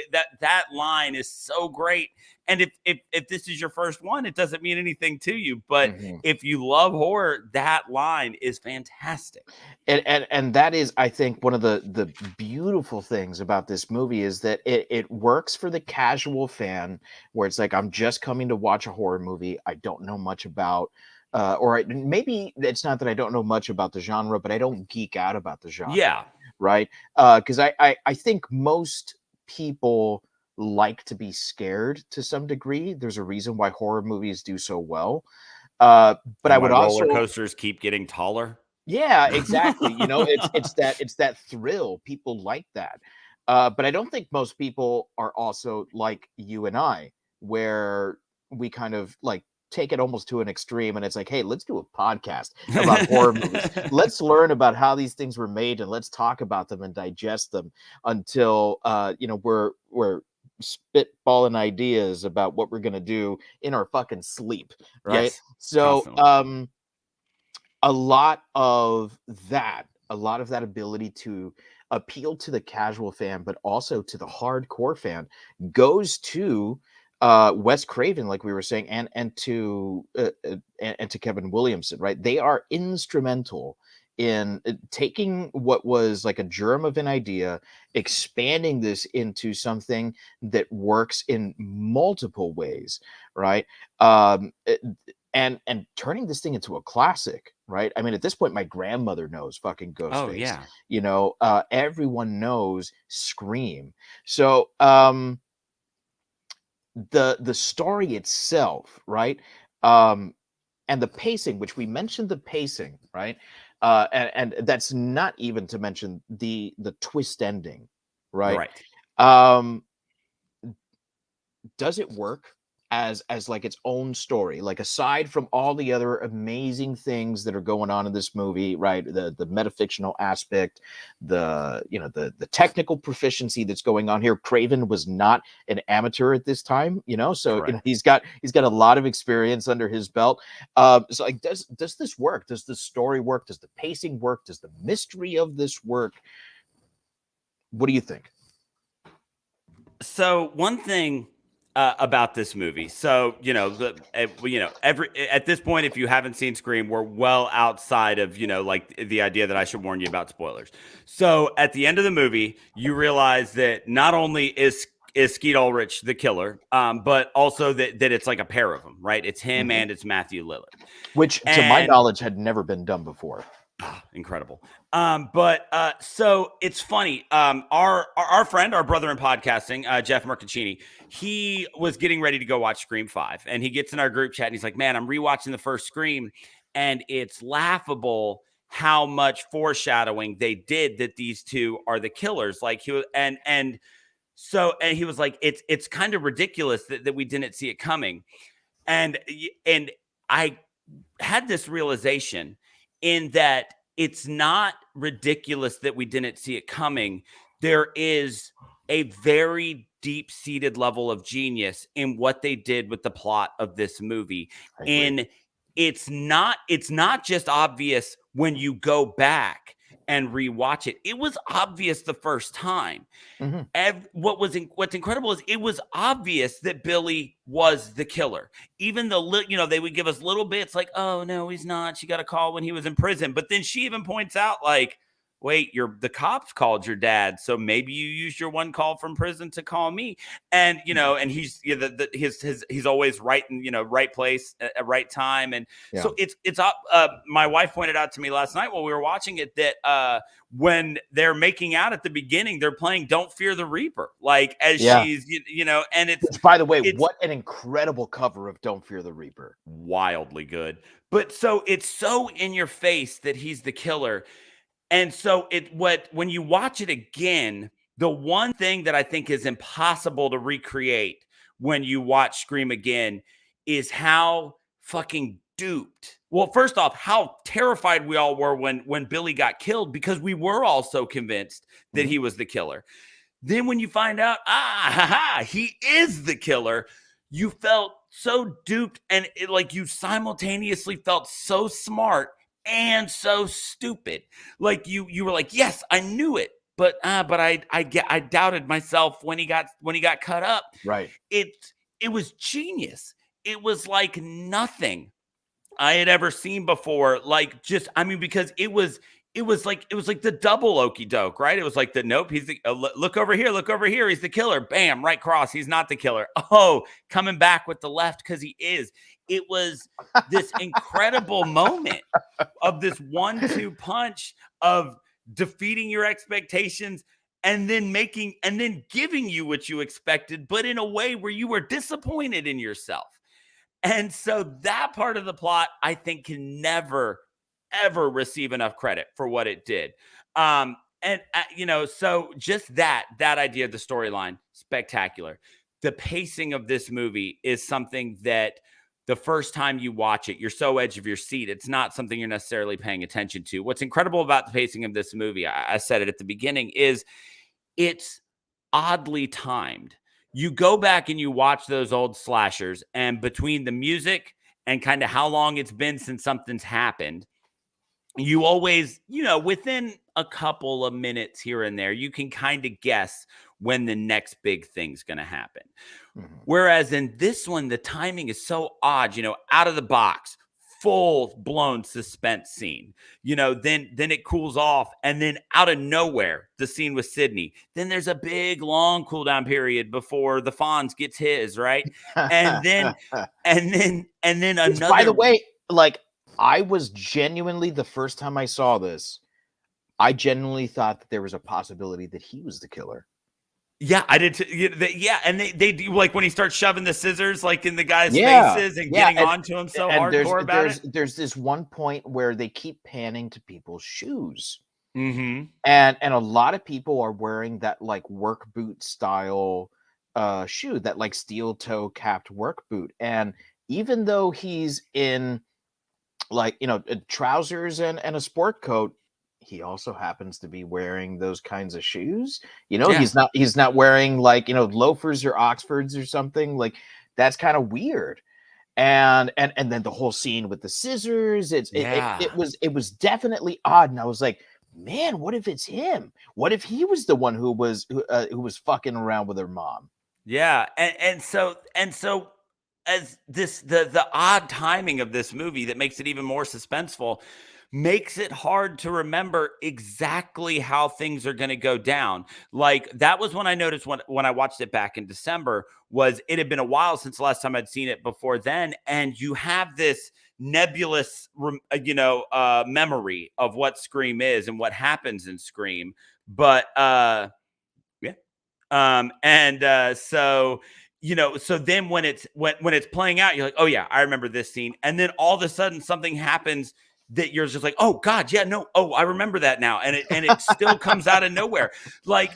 that line is so great. And if this is your first one, it doesn't mean anything to you, but if you love horror, that line is fantastic. And that is, I think, one of the beautiful things about this movie is that it works for the casual fan, where it's like, I'm just coming to watch a horror movie I don't know much about, maybe it's not that I don't know much about the genre, but I don't geek out about the genre. Yeah. Right. Because I think most people like to be scared to some degree. There's a reason why horror movies do so well. But I would also, roller coasters keep getting taller. Yeah, exactly. It's that thrill. People like that. But I don't think most people are also like you and I, where we kind of like take it almost to an extreme, and it's like, hey, let's do a podcast about horror movies. Let's learn about how these things were made, and let's talk about them and digest them until we're spitballing ideas about what we're gonna do in our fucking sleep, right? Yes, so constantly. a lot of that ability to appeal to the casual fan, but also to the hardcore fan, goes to Wes Craven, like we were saying, and to Kevin Williamson, right? They are instrumental in taking what was like a germ of an idea, expanding this into something that works in multiple ways, right? And turning this thing into a classic, right? I mean, at this point, my grandmother knows fucking Ghostface. Oh, yeah. Everyone knows Scream. So the story itself, right? And the pacing, which we mentioned the pacing, right? And that's not even to mention the twist ending, right? Does it work as like its own story? Like, aside from all the other amazing things that are going on in this movie, right? The metafictional aspect, the technical proficiency that's going on here. Craven was not an amateur at this time, so he's got a lot of experience under his belt. So like, does this work? Does the story work? Does the pacing work? Does the mystery of this work? What do you think? So one thing about this movie, so at this point, if you haven't seen Scream, we're well outside of like the idea that I should warn you about spoilers. So at the end of the movie, you realize that not only is Skeet Ulrich the killer, but also that it's like a pair of them, right? It's him and it's Matthew Lillard, which to my knowledge had never been done before. Incredible. So it's funny. Our friend, our brother in podcasting, Jeff Mercaccini, he was getting ready to go watch Scream 5, and he gets in our group chat and he's like, man, I'm rewatching the first Scream, and it's laughable how much foreshadowing they did that these two are the killers. Like he was, and he was like, it's kind of ridiculous that we didn't see it coming. And I had this realization in that it's not ridiculous that we didn't see it coming. There is a very deep-seated level of genius in what they did with the plot of this movie. And it's not just obvious when you go back and rewatch it. It was obvious the first time. What's incredible is it was obvious that Billy was the killer. Even though, they would give us little bits like, oh, no, he's not. She got a call when he was in prison. But then she even points out, like, wait, the cops called your dad, so maybe you used your one call from prison to call me. And and he's he's always right in right place at right time. And so it's my wife pointed out to me last night while we were watching it that when they're making out at the beginning, they're playing "Don't Fear the Reaper," like as she's and it's, by the way, what an incredible cover of "Don't Fear the Reaper." Wildly good. But so it's so in your face that he's the killer. And so when you watch it again, the one thing that I think is impossible to recreate when you watch Scream again is how fucking duped. Well, first off, how terrified we all were when Billy got killed, because we were all so convinced that he was the killer. Then when you find out, he is the killer, you felt so duped, and you simultaneously felt so smart and so stupid. Like you were like, yes, I knew it, but I doubted myself when he got cut up. Right. It was genius. It was like nothing I had ever seen before. Because it was like the double okey doke, right? It was like nope, he's the look over here, he's the killer. Bam, right cross, he's not the killer. Oh, coming back with the left because he is. It was this incredible moment of this 1-2 punch of defeating your expectations and then giving you what you expected, but in a way where you were disappointed in yourself. And so that part of the plot, I think, can never, ever receive enough credit for what it did. So just that idea of the storyline, spectacular. The pacing of this movie is something that the first time you watch it, you're so edge of your seat. It's not something you're necessarily paying attention to. What's incredible about the pacing of this movie, I said it at the beginning, is it's oddly timed. You go back and you watch those old slashers, and between the music and kind of how long it's been since something's happened, you always, within a couple of minutes here and there, you can kind of guess when the next big thing's going to happen. Mm-hmm. Whereas in this one, the timing is so odd, out of the box, full blown suspense scene, then it cools off, and then out of nowhere, the scene with Sydney. Then there's a big long cool down period before the Fonz gets his, right? And then another. By the way, I was genuinely, the first time I saw this, I genuinely thought that there was a possibility that he was the killer. Yeah, I did. And they do, like, when he starts shoving the scissors in the guys' faces and getting onto him so hardcore about it. There's this one point where they keep panning to people's shoes. Mm-hmm. And a lot of people are wearing that work boot style shoe, that steel toe capped work boot. And even though he's in trousers and a sport coat, he also happens to be wearing those kinds of shoes. He's not wearing loafers or Oxfords or something. That's kind of weird. And then the whole scene with the scissors, it was definitely odd. And I was like, man, what if it's him? What if he was the one who was fucking around with her mom? Yeah. And so as the odd timing of this movie that makes it even more suspenseful makes it hard to remember exactly how things are going to go down. That was when I noticed when I watched it back in December, was it had been a while since the last time I'd seen it before then. And you have this nebulous, memory of what Scream is and what happens in Scream. But, so then when it's playing out, you're like, oh yeah, I remember this scene. And then all of a sudden something happens that you're just like, oh God, yeah, no, oh, I remember that now, and it still comes out of nowhere, like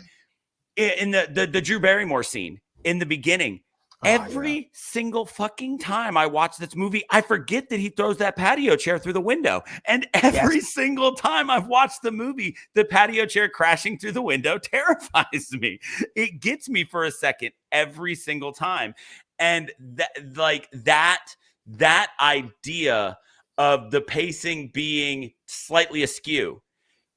in the Drew Barrymore scene in the beginning. Every single fucking time I watch this movie, I forget that he throws that patio chair through the window. And every single time I've watched the movie, the patio chair crashing through the window terrifies me. It gets me for a second every single time. And that idea of the pacing being slightly askew,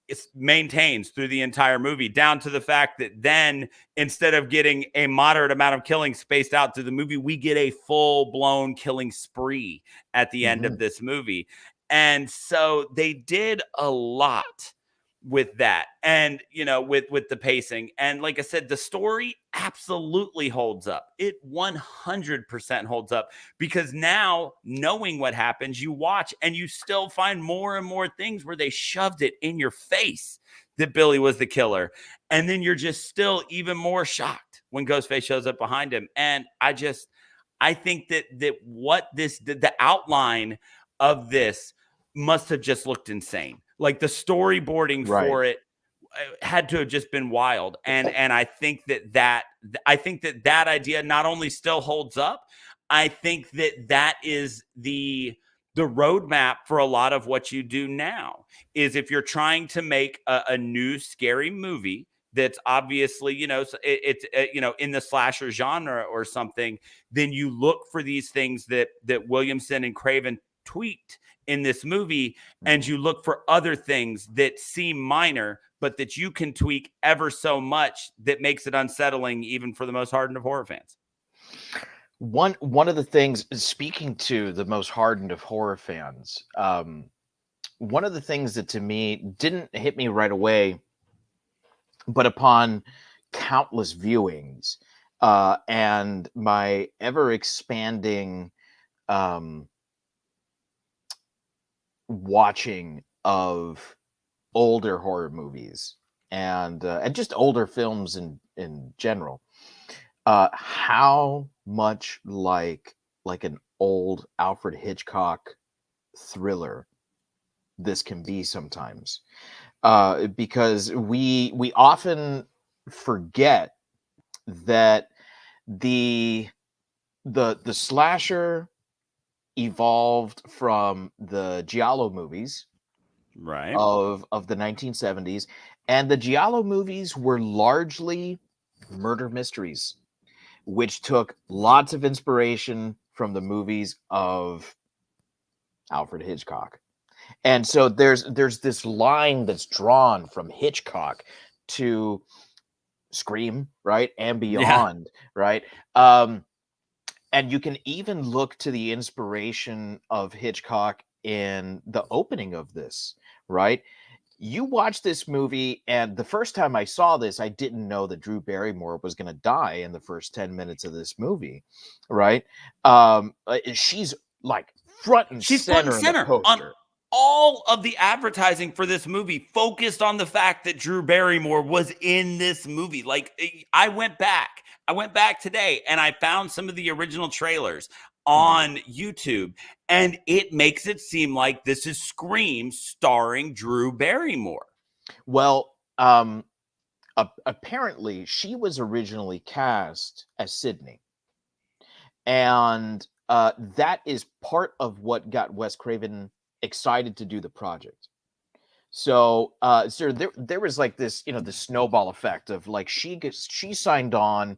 it maintains through the entire movie, down to the fact that then instead of getting a moderate amount of killing spaced out through the movie, we get a full-blown killing spree at the end of this movie. And so they did a lot with that, and with the pacing, and like I said, the story absolutely holds up. It 100% holds up, because now, knowing what happens, you watch and you still find more and more things where they shoved it in your face that Billy was the killer, and then you're just still even more shocked when Ghostface shows up behind him. And I think that the outline of this must have just looked insane. Like the storyboarding for it had to have just been wild. And I think that idea not only still holds up, I think that is the roadmap for a lot of what you do now. Is if you're trying to make a new scary movie that's obviously, it's in the slasher genre or something, then you look for these things that Williamson and Craven tweaked in this movie, and you look for other things that seem minor, but that you can tweak ever so much that makes it unsettling, even for the most hardened of horror fans. One of the things, speaking to the most hardened of horror fans, one of the things that to me didn't hit me right away, but upon countless viewings and my ever expanding watching of older horror movies and just older films in general, how much like an old Alfred Hitchcock thriller this can be sometimes, because we often forget that the slasher evolved from the giallo movies, right, of the 1970s, and the giallo movies were largely murder mysteries, which took lots of inspiration from the movies of Alfred Hitchcock. And so there's this line that's drawn from Hitchcock to Scream, right, and beyond, right? And you can even look to the inspiration of Hitchcock in the opening of this, right? You watch this movie, and the first time I saw this, I didn't know that Drew Barrymore was going to die in the first 10 minutes of this movie, right? She's like front and center in the poster. All of the advertising for this movie focused on the fact that Drew Barrymore was in this movie. Like, I went back today and I found some of the original trailers on YouTube, and it makes it seem like this is Scream starring Drew Barrymore. Well, apparently she was originally cast as Sydney, and that is part of what got Wes Craven excited to do the project. So there was like this, the snowball effect of like she signed on,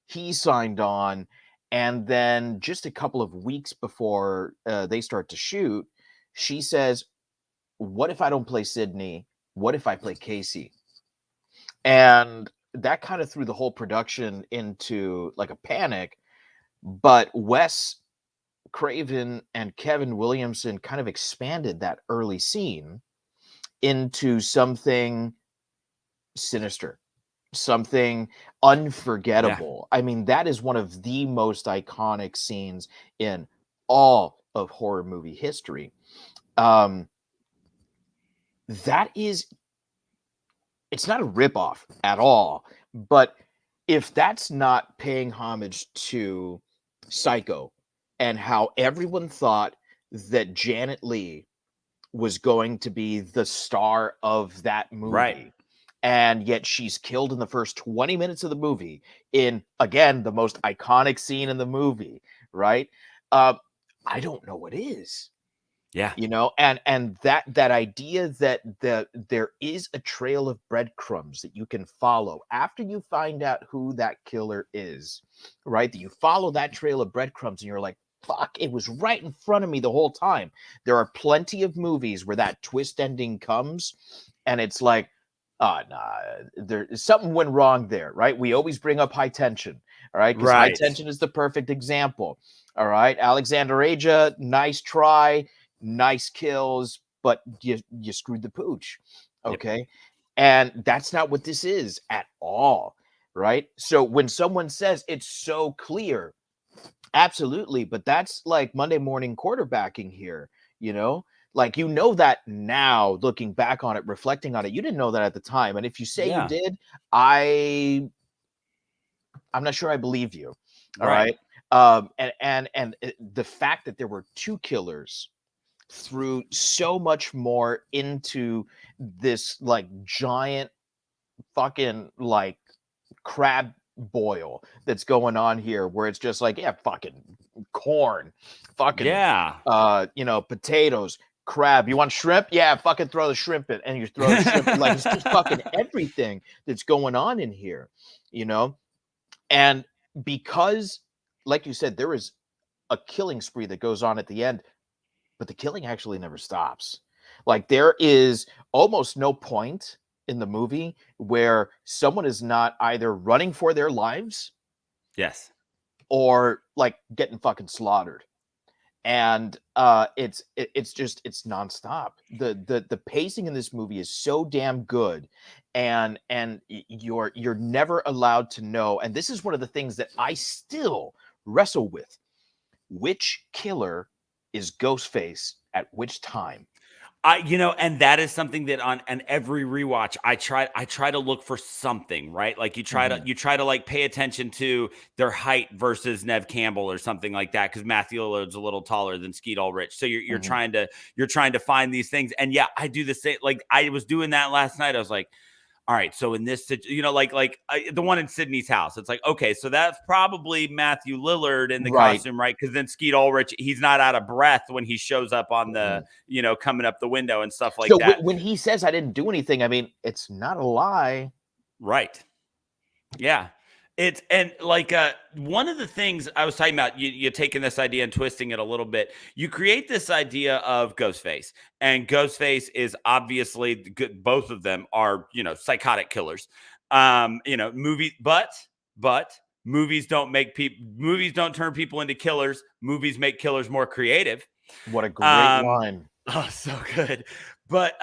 he signed on, and then just a couple of weeks before they start to shoot, she says, "What if I don't play Sydney? What if I play Casey?" And that kind of threw the whole production into like a panic. But Wes Craven and Kevin Williamson kind of expanded that early scene into something sinister, something unforgettable. I mean, that is one of the most iconic scenes in all of horror movie history. That is, it's not a ripoff at all, but if that's not paying homage to Psycho and how everyone thought that Janet Leigh was going to be the star of that movie. Right. And yet she's killed in the first 20 minutes of the movie in, again, the most iconic scene in the movie, right? I don't know what is. Yeah. You know, and that idea that there is a trail of breadcrumbs that you can follow after you find out who that killer is, right? That you follow that trail of breadcrumbs and you're like, fuck, it was right in front of me the whole time. There are plenty of movies where that twist ending comes and it's like, nah, something went wrong there, right? We always bring up High Tension, all right? Because High Tension is the perfect example, all right? Alexander Aja, nice try, nice kills, but you screwed the pooch, okay? Yep. And that's not what this is at all, right? So when someone says it's so clear, absolutely, but that's like Monday morning quarterbacking here, you know? Like, you know that now, looking back on it, reflecting on it, you didn't know that at the time. And if you say you did, I'm not sure I believe you. All right. And the fact that there were two killers threw so much more into this like giant fucking like crab boil that's going on here, where it's just like, yeah, fucking corn, fucking you know, potatoes, crab. You want shrimp? Yeah, fucking throw the shrimp in, and you throw the shrimp in. Like, it's just fucking everything that's going on in here, you know. And because, like you said, there is a killing spree that goes on at the end, but the killing actually never stops. Like, there is almost no point in the movie where someone is not either running for their lives, yes, or like getting fucking slaughtered. And it's nonstop. The pacing in this movie is so damn good, and you're never allowed to know. And this is one of the things that I still wrestle with: which killer is Ghostface at which time? You know, and that is something that on every rewatch I try to look for something, right? Like, you try to like pay attention to their height versus Nev Campbell or something like that, because Matthew Lillard's a little taller than Skeet Ulrich. So you're trying to find these things. And yeah, I do the same. Like, I was doing that last night. I was like, all right, so in this, you know, like the one in Sydney's house, it's like, okay, so that's probably Matthew Lillard in the costume, right? Because then Skeet Ulrich, he's not out of breath when he shows up on the, you know, coming up the window and stuff like that. When he says, I didn't do anything, I mean, it's not a lie. Right. Yeah. It's, and like one of the things I was talking about, you're taking this idea and twisting it a little bit. You create this idea of Ghostface, and Ghostface is obviously good. Both of them are, you know, psychotic killers. You know, but movies don't turn people into killers. Movies make killers more creative. What a great line. Oh, so good. But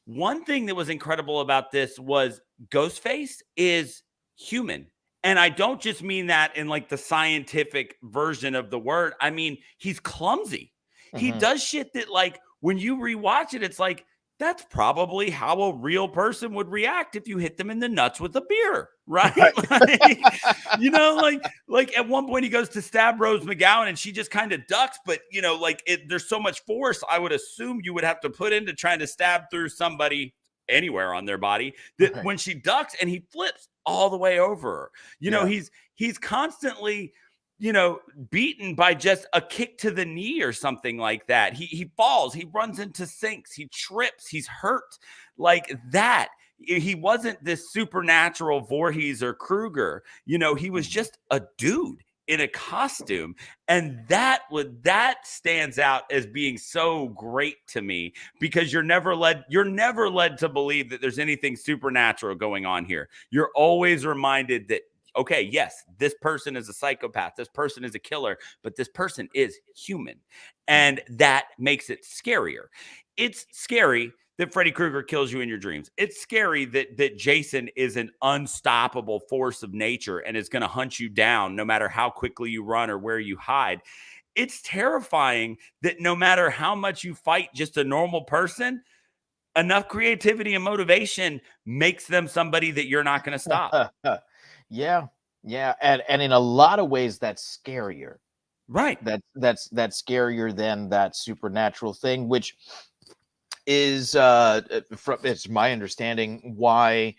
one thing that was incredible about this was Ghostface is human. And I don't just mean that in like the scientific version of the word. I mean, he's clumsy. He does shit that, like, when you rewatch it, it's like, that's probably how a real person would react if you hit them in the nuts with a beer, right? Like, you know, like at one point he goes to stab Rose McGowan and she just kind of ducks, but, you know, like, there's so much force I would assume you would have to put into trying to stab through somebody anywhere on their body, that when she ducks and he flips all the way over her, you know, he's constantly, you know, beaten by just a kick to the knee or something like that. He falls, he runs into sinks, he trips, he's hurt like that. He wasn't this supernatural Voorhees or Krueger, you know, he was just a dude in a costume. And that stands out as being so great to me, because you're never led to believe that there's anything supernatural going on here. You're always reminded that, okay, yes, this person is a psychopath, this person is a killer, but this person is human. And that makes it scarier. It's scary that Freddy Krueger kills you in your dreams. It's scary that Jason is an unstoppable force of nature and is going to hunt you down no matter how quickly you run or where you hide. It's terrifying that no matter how much you fight just a normal person, enough creativity and motivation makes them somebody that you're not going to stop. Yeah. And in a lot of ways, that's scarier. Right. That's scarier than that supernatural thing, which is from it's my understanding why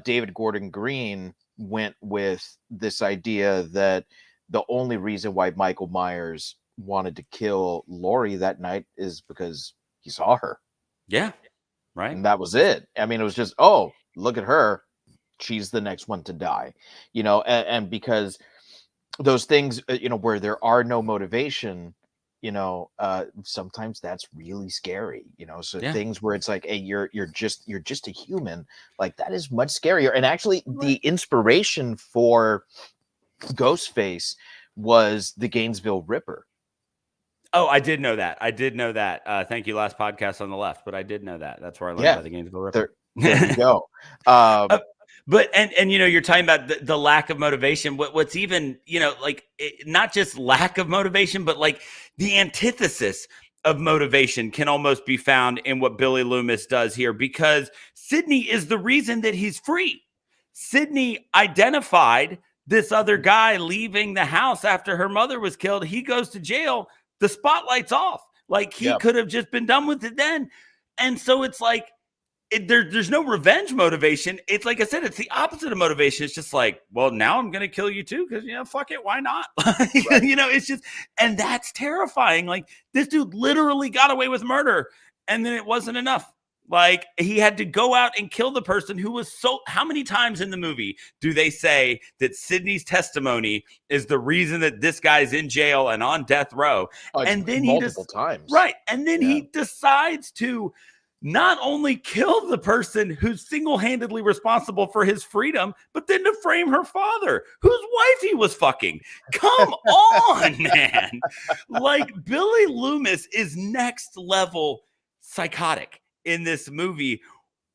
David Gordon Green went with this idea that the only reason why Michael Myers wanted to kill Laurie that night is because he saw her. Yeah. Right. And that was it. I mean, it was just, oh, look at her. She's the next one to die, and because those things, where there are no motivation, sometimes that's really scary, so Yeah. things where it's like, hey, you're just a human, like that is much scarier. And actually the inspiration for Ghostface was the Gainesville Ripper. Oh, I did know that. Thank you. Last podcast on the left, but I did know that. That's where I learned about the Gainesville Ripper. There you go. But you're talking about the lack of motivation. What's even, not just lack of motivation, but like the antithesis of motivation can almost be found in what Billy Loomis does here, because Sidney is the reason that he's free. Sidney identified this other guy leaving the house after her mother was killed. He goes to jail. The spotlight's off. Like he could have just been done with it then. And so it's like, there's no revenge motivation. It's like I said, it's the opposite of motivation. It's just like, well, now I'm going to kill you too. Cause fuck it. Why not? Right. It's just, and that's terrifying. Like this dude literally got away with murder, and then it wasn't enough. Like he had to go out and kill the person who was how many times in the movie do they say that Sidney's testimony is the reason that this guy's in jail and on death row? And then multiple times. Right. And then he decides to not only kill the person who's single-handedly responsible for his freedom, but then to frame her father, whose wife he was fucking. Come on, man. Like Billy Loomis is next level psychotic in this movie,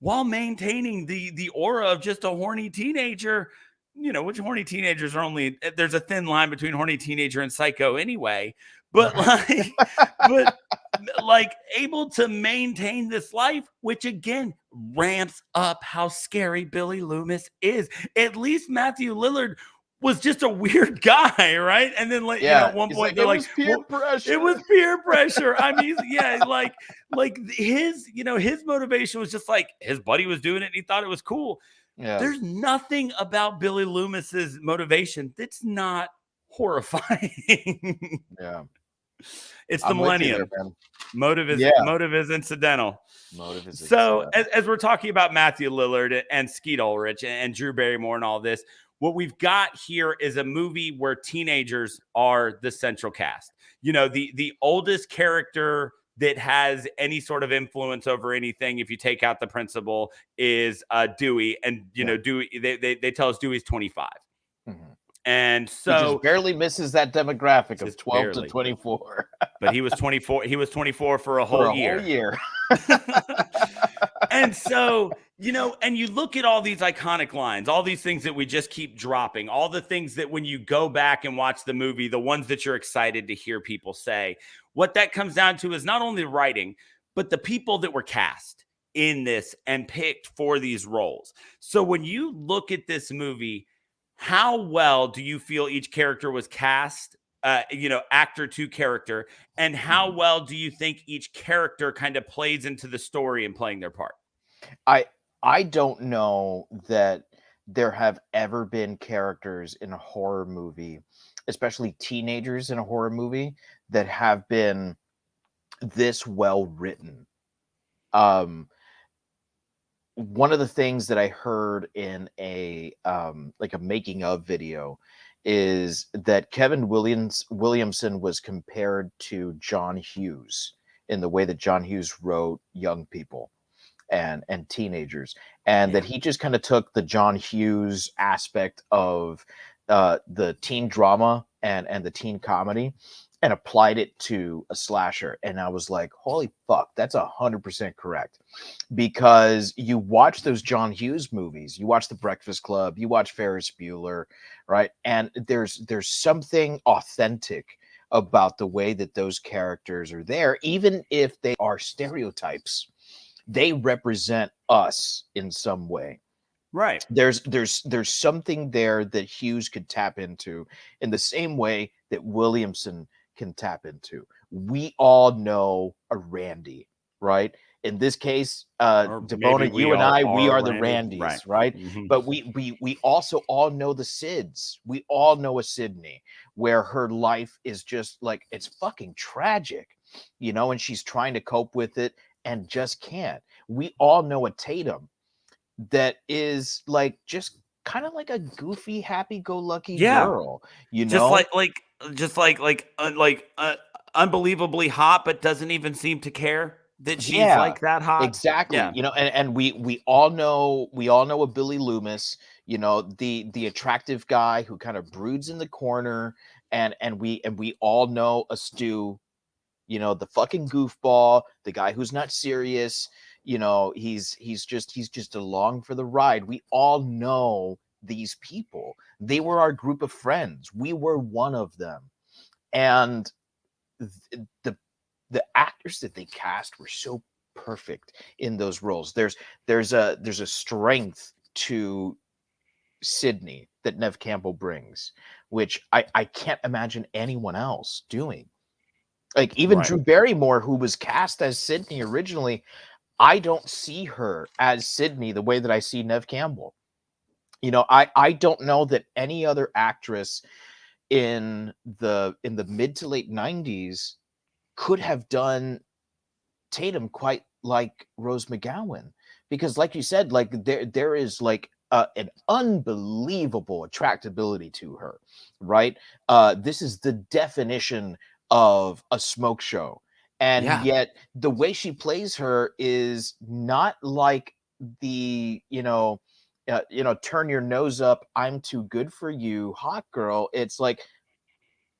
while maintaining the aura of just a horny teenager, which horny teenagers are only, there's a thin line between horny teenager and psycho anyway, but like able to maintain this life, which again ramps up how scary Billy Loomis is. At least Matthew Lillard was just a weird guy, right? And then at one point they're like, peer pressure. It was peer pressure. I mean, like his motivation was just like his buddy was doing it and he thought it was cool. Yeah. There's nothing about Billy Loomis's motivation that's not horrifying. Yeah. It's the millennium. Motive is incidental. As we're talking about Matthew Lillard and Skeet Ulrich and Drew Barrymore and all this, what we've got here is a movie where teenagers are the central cast. The oldest character that has any sort of influence over anything, if you take out the principal, is Dewey. And, Dewey, they tell us Dewey's 25. Mm-hmm. And so he just barely misses that demographic of 12 to 24. But he was 24. He was 24 for a whole year. And so, and you look at all these iconic lines, all these things that we just keep dropping, all the things that when you go back and watch the movie, the ones that you're excited to hear people say, what that comes down to is not only the writing, but the people that were cast in this and picked for these roles. So when you look at this movie, how well do you feel each character was cast, actor to character, and how well do you think each character kind of plays into the story and playing their part? I don't know that there have ever been characters in a horror movie, especially teenagers in a horror movie, that have been this well written. One of the things that I heard in a making of video is that Kevin Williamson was compared to John Hughes in the way that John Hughes wrote young people and teenagers, and that he just kind of took the John Hughes aspect of the teen drama and the teen comedy and applied it to a slasher. And I was like, holy fuck, that's 100% correct. Because you watch those John Hughes movies, you watch The Breakfast Club, you watch Ferris Bueller, right? And there's something authentic about the way that those characters are there, even if they are stereotypes. They represent us in some way. Right. There's something there that Hughes could tap into in the same way that Williamson can tap into. We all know a Randy, right? in this case, Or maybe Devona, we you and all I, we are are the Randy. Randys, right? Mhm. But we also all know the Sids. We all know a Sydney where her life is just like, it's fucking tragic, and she's trying to cope with it and just can't. We all know a Tatum that is like just kind of like a goofy, happy-go-lucky Yeah. girl, Just unbelievably hot, but doesn't even seem to care that she's Yeah, like that hot. exactly. Yeah. And we all know a Billy Loomis, the attractive guy who kind of broods in the corner, and we all know a Stu, the fucking goofball, the guy who's not serious, he's just along for the ride. We all know these people. They were our group of friends. We were one of them. And the actors that they cast were so perfect in those roles. There's a strength to Sydney that Nev Campbell brings, which I can't imagine anyone else doing. Like even Right. Drew Barrymore, who was cast as Sydney originally, I don't see her as Sydney the way that I see Nev Campbell. I don't know that any other actress in the mid to late 90s could have done Tatum quite like Rose McGowan, because like you said, like there is like an unbelievable attractability to her, right? This is the definition of a smoke show, and Yeah. yet the way she plays her is not like the turn your nose up, I'm too good for you, hot girl. It's like,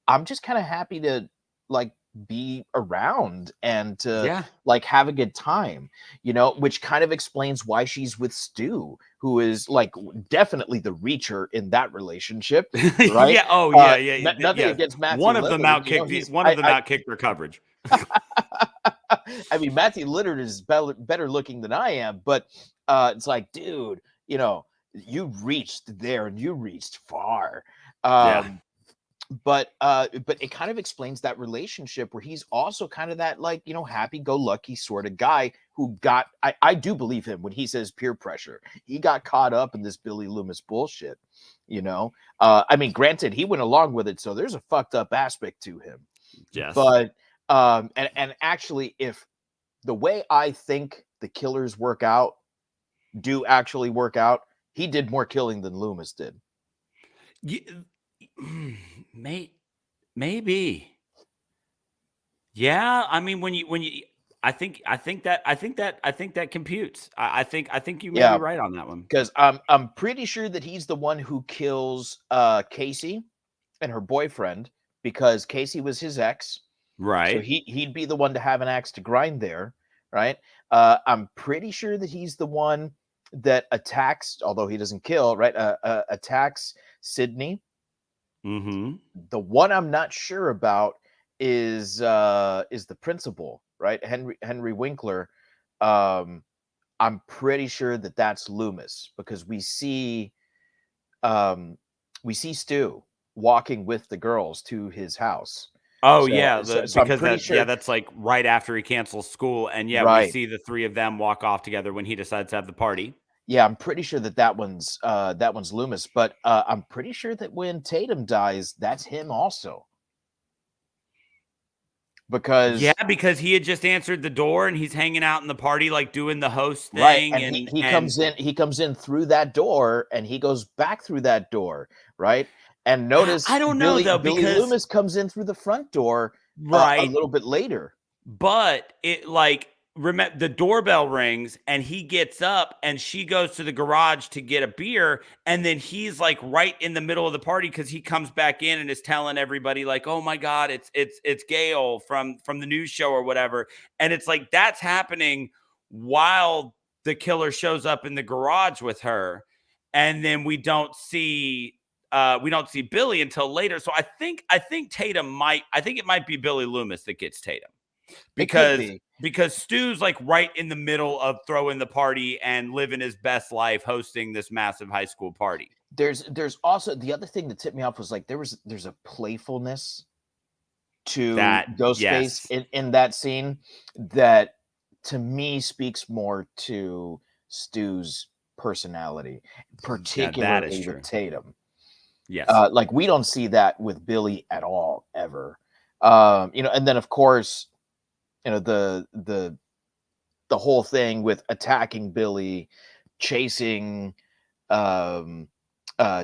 I'm just kind of happy to like be around and to Yeah. like have a good time, which kind of explains why she's with Stu, who is like definitely the reacher in that relationship, right? Yeah. Oh, yeah. Yeah. Nothing Yeah. against Matthew One of them Lillard, outkicked one of them outkicked their coverage. I mean, Matthew Lillard is better looking than I am, but it's like, dude, you reached there and you reached far. Yeah. But it kind of explains that relationship where he's also kind of that, like, happy-go-lucky sort of guy who got, I do believe him when he says peer pressure. He got caught up in this Billy Loomis bullshit, I mean, granted, he went along with it, so there's a fucked up aspect to him. Yes. But and actually, if the way I think the killers do actually work out, he did more killing than Loomis did. Maybe. Yeah, I mean, when you, I think that computes. I think you may be right on that one. Because I'm pretty sure that he's the one who kills Casey and her boyfriend, because Casey was his ex. Right. So he'd be the one to have an axe to grind there, right? I'm pretty sure that he's the one that attacks, although he doesn't kill, right? Attacks Sydney. Mm-hmm. The one I'm not sure about is the principal, right? Henry Winkler. I'm pretty sure that that's Loomis, because we see Stu walking with the girls to his house. Oh, So, yeah, so I'm because pretty sure that's like right after he cancels school, and we Right. see the three of them walk off together when he decides to have the party. Yeah, I'm pretty sure that one's Loomis, but I'm pretty sure that when Tatum dies, that's him also. Because he had just answered the door and he's hanging out in the party, like doing the host thing, right, and he comes in through that door, and he goes back through that door, right? And notice I don't know, though, Billy because Loomis comes in through the front door right a little bit later. But it, like, remember, the doorbell rings and he gets up and she goes to the garage to get a beer, and then he's like right in the middle of the party because he comes back in and is telling everybody like, oh my god, it's Gail from the news show or whatever. And it's like that's happening while the killer shows up in the garage with her, and then we don't see Billy until later. So I think Tatum it might be Billy Loomis that gets Tatum. Because Stu's like right in the middle of throwing the party and living his best life, hosting this massive high school party. There's also the other thing that tipped me off was like there's a playfulness to That Ghostface in that scene that to me speaks more to Stu's personality, Yeah, that is particularly true. with Tatum. Yes. Like we don't see that with Billy at all, ever. And then of course, the whole thing with attacking Billy, chasing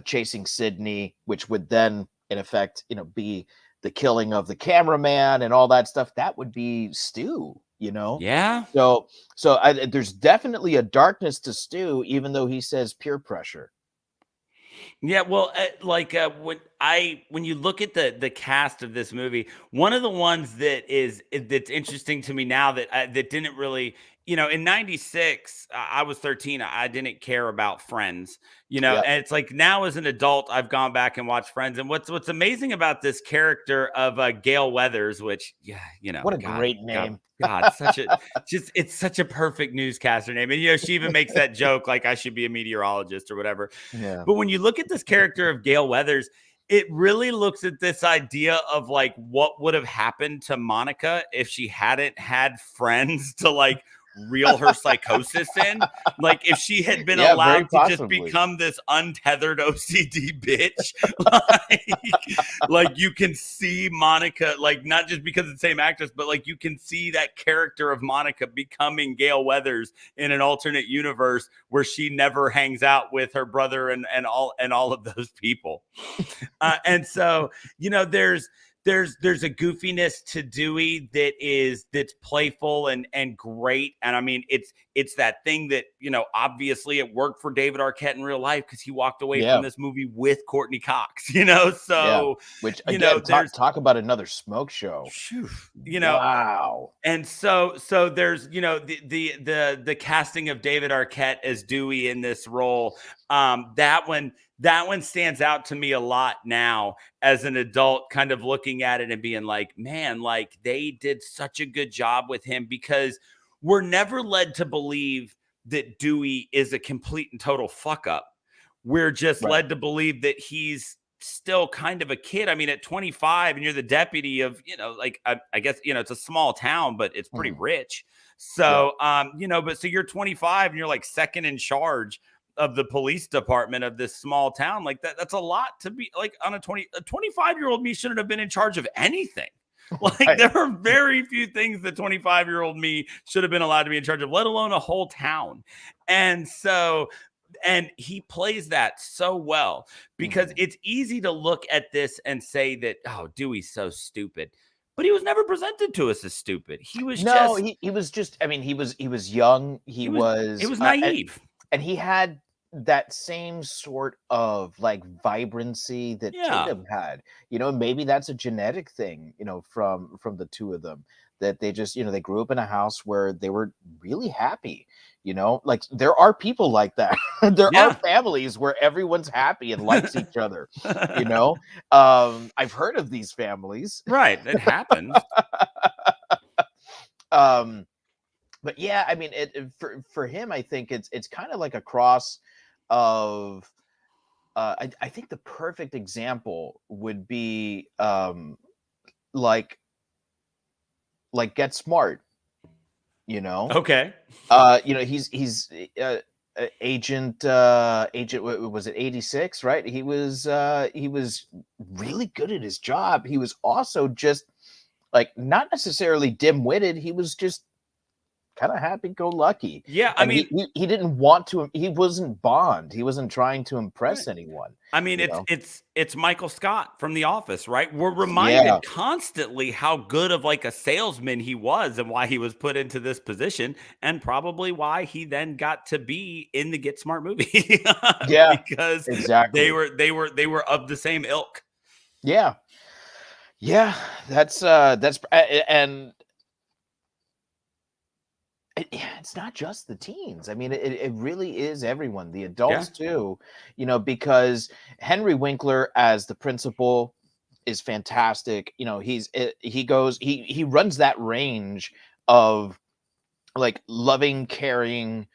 chasing Sydney, which would then in effect, be the killing of the cameraman and all that stuff. That would be Stu, Yeah. So there's definitely a darkness to Stu, even though he says peer pressure. Yeah, well, when you look at the cast of this movie, one of the ones that's interesting to me now that didn't really, in '96, I was 13, I didn't care about Friends, Yeah. and it's like now as an adult, I've gone back and watched Friends, and what's amazing about this character of Gale Weathers, which What a God, great name. God, it's such a perfect newscaster name, and she even makes that joke like I should be a meteorologist or whatever. Yeah. But when you look at this character of Gale Weathers, it really looks at this idea of like what would have happened to Monica if she hadn't had friends to like reel her psychosis in. Like if she had been Yeah, very allowed to just possibly. become this untethered OCD bitch. like you can see Monica, like not just because it's the same actress, but like you can see that character of Monica becoming Gale Weathers in an alternate universe where she never hangs out with her brother and all of those people. And so, there's a goofiness to Dewey that's playful and great. And I mean, it's that thing that, obviously it worked for David Arquette in real life because he walked away from this movie with Courtney Cox, so, which again, talk about another smoke show, wow. And so there's, the casting of David Arquette as Dewey in this role. That one stands out to me a lot now as an adult, kind of looking at it and being like, man, like they did such a good job with him, because we're never led to believe that Dewey is a complete and total fuck up. We're just led to believe that he's still kind of a kid. I mean, at 25 and you're the deputy of, I guess, it's a small town, but it's pretty rich. So, but so you're 25 and you're like second in charge of the police department of this small town. Like that's a lot to be like on a 25-year-old me shouldn't have been in charge of anything. Like there are very few things that 25-year-old me should have been allowed to be in charge of, let alone a whole town. And so, and he plays that so well, because it's easy to look at this and say that, oh, Dewey's so stupid. But he was never presented to us as stupid. He was he was just, I mean, he was young. He was naive. And he had that same sort of like vibrancy that Tatum had, maybe that's a genetic thing, from the two of them, that they just, they grew up in a house where they were really happy, like there are people like that. There are families where everyone's happy and likes each other, I've heard of these families. Right. It happens. But yeah, I mean, for him, I think it's kind of like a cross of, I think the perfect example would be like Get Smart, Okay. He's agent was it 86, right? He was really good at his job. He was also just like not necessarily dim-witted. He was just kind of happy-go-lucky. Yeah, I mean, he didn't want to. He wasn't Bond. He wasn't trying to impress anyone. I mean, it's Michael Scott from The Office, right? We're reminded constantly how good of like a salesman he was, and why he was put into this position, and probably why he then got to be in the Get Smart movie. Because exactly they were of the same ilk. Yeah, that's and. It's not just the teens. I mean, it really is everyone, the adults too, because Henry Winkler as the principal is fantastic. He runs that range of like loving, caring,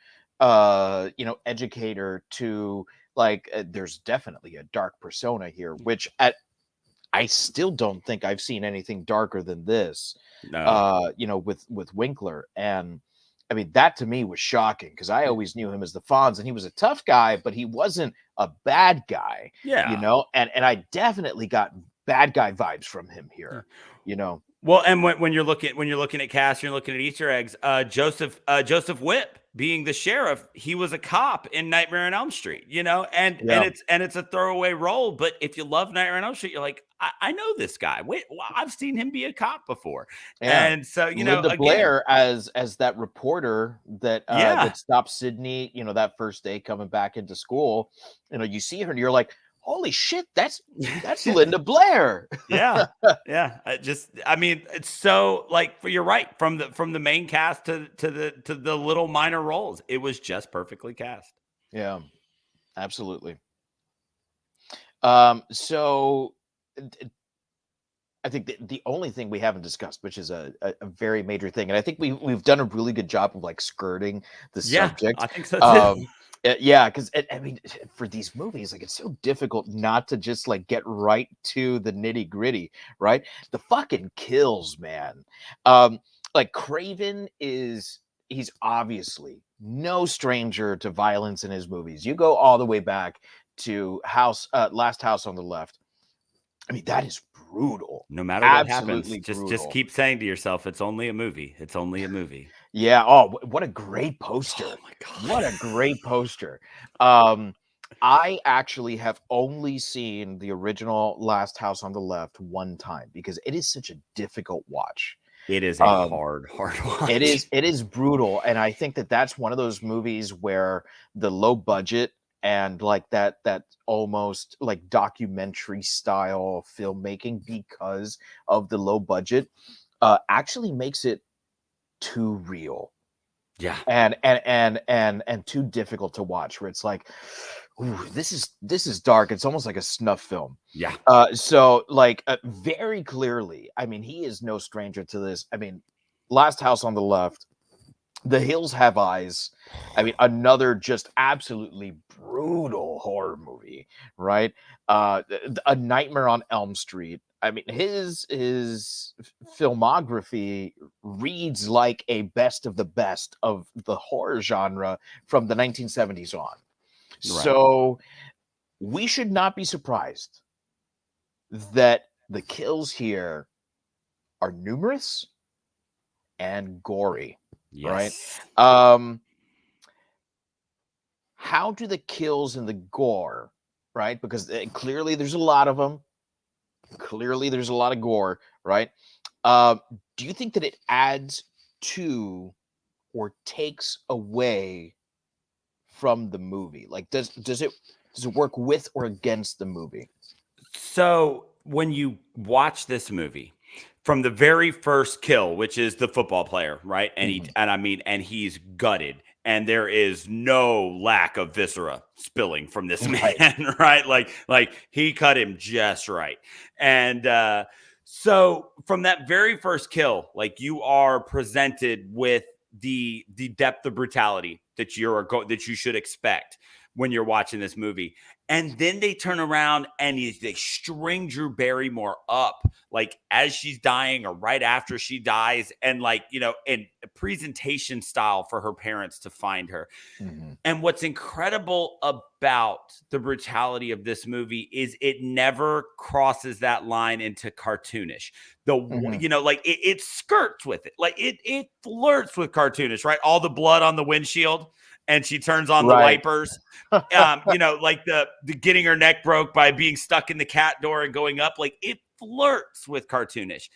educator to like, there's definitely a dark persona here, which I still don't think I've seen anything darker than this, No. with Winkler. And I mean, that to me was shocking because I always knew him as the Fonz, and he was a tough guy, but he wasn't a bad guy, Yeah. and I definitely got bad guy vibes from him here, Well, and when you're looking at cast, you're looking at Easter eggs. Joseph Whip being the sheriff, he was a cop in Nightmare on Elm Street, and it's a throwaway role. But if you love Nightmare on Elm Street, you're like, I know this guy. Wait, well, I've seen him be a cop before. Yeah. And so Linda again, Blair as that reporter that Yeah. that stops Sydney, that first day coming back into school, you see her and you're like, holy shit, that's Linda Blair. yeah. I mean, it's so like, you're right, from the main cast to the little minor roles, it was just perfectly cast. Yeah, absolutely. So I think the only thing we haven't discussed, which is a very major thing, and I think we've done a really good job of like skirting the subject. I think so too. Yeah, because I mean, for these movies, like, it's so difficult not to just like get right to the nitty gritty, right? The fucking kills, man. Like Craven he's obviously no stranger to violence in his movies. You go all the way back to Last House on the Left. I mean, that is brutal. No matter what Absolutely happens, just brutal. keep saying to yourself, it's only a movie. It's only a movie. Yeah. Oh, what a great poster. Oh my God. What a great poster. I actually have only seen the original Last House on the Left one time because it is such a difficult watch. It is a hard watch. It is brutal. And I think that's one of those movies where the low budget and like that almost like documentary style filmmaking, because of the low budget, actually makes it too real. Yeah. And too difficult to watch, where it's like, ooh, this is dark. It's almost like a snuff film. Yeah. So like very clearly, I mean, he is no stranger to this. I mean, Last House on the Left, The Hills Have Eyes. I mean, another just absolutely brutal horror movie, right? A Nightmare on Elm Street. I mean, his filmography reads like a best of the best of the horror genre from the 1970s on. Right. So we should not be surprised that the kills here are numerous and gory. Yes. Right? How do the kills and the gore, right? Because clearly there's a lot of them. Clearly there's a lot of gore, right? Do you think that it adds to or takes away from the movie? Like, does it work with or against the movie? So when you watch this movie, from the very first kill, which is the football player, right? And he's gutted, and there is no lack of viscera spilling from this man, right? Like he cut him just right. And so from that very first kill, like, you are presented with the depth of brutality that you should expect when you're watching this movie. And then they turn around and they string Drew Barrymore up, like, as she's dying or right after she dies, and like, in a presentation style for her parents to find her. Mm-hmm. And what's incredible about the brutality of this movie is it never crosses that line into cartoonish. It skirts with it. Like it flirts with cartoonish, right? All the blood on the windshield, and she turns on the wipers, like the getting her neck broke by being stuck in the cat door and going up. Like, it flirts with cartoonish,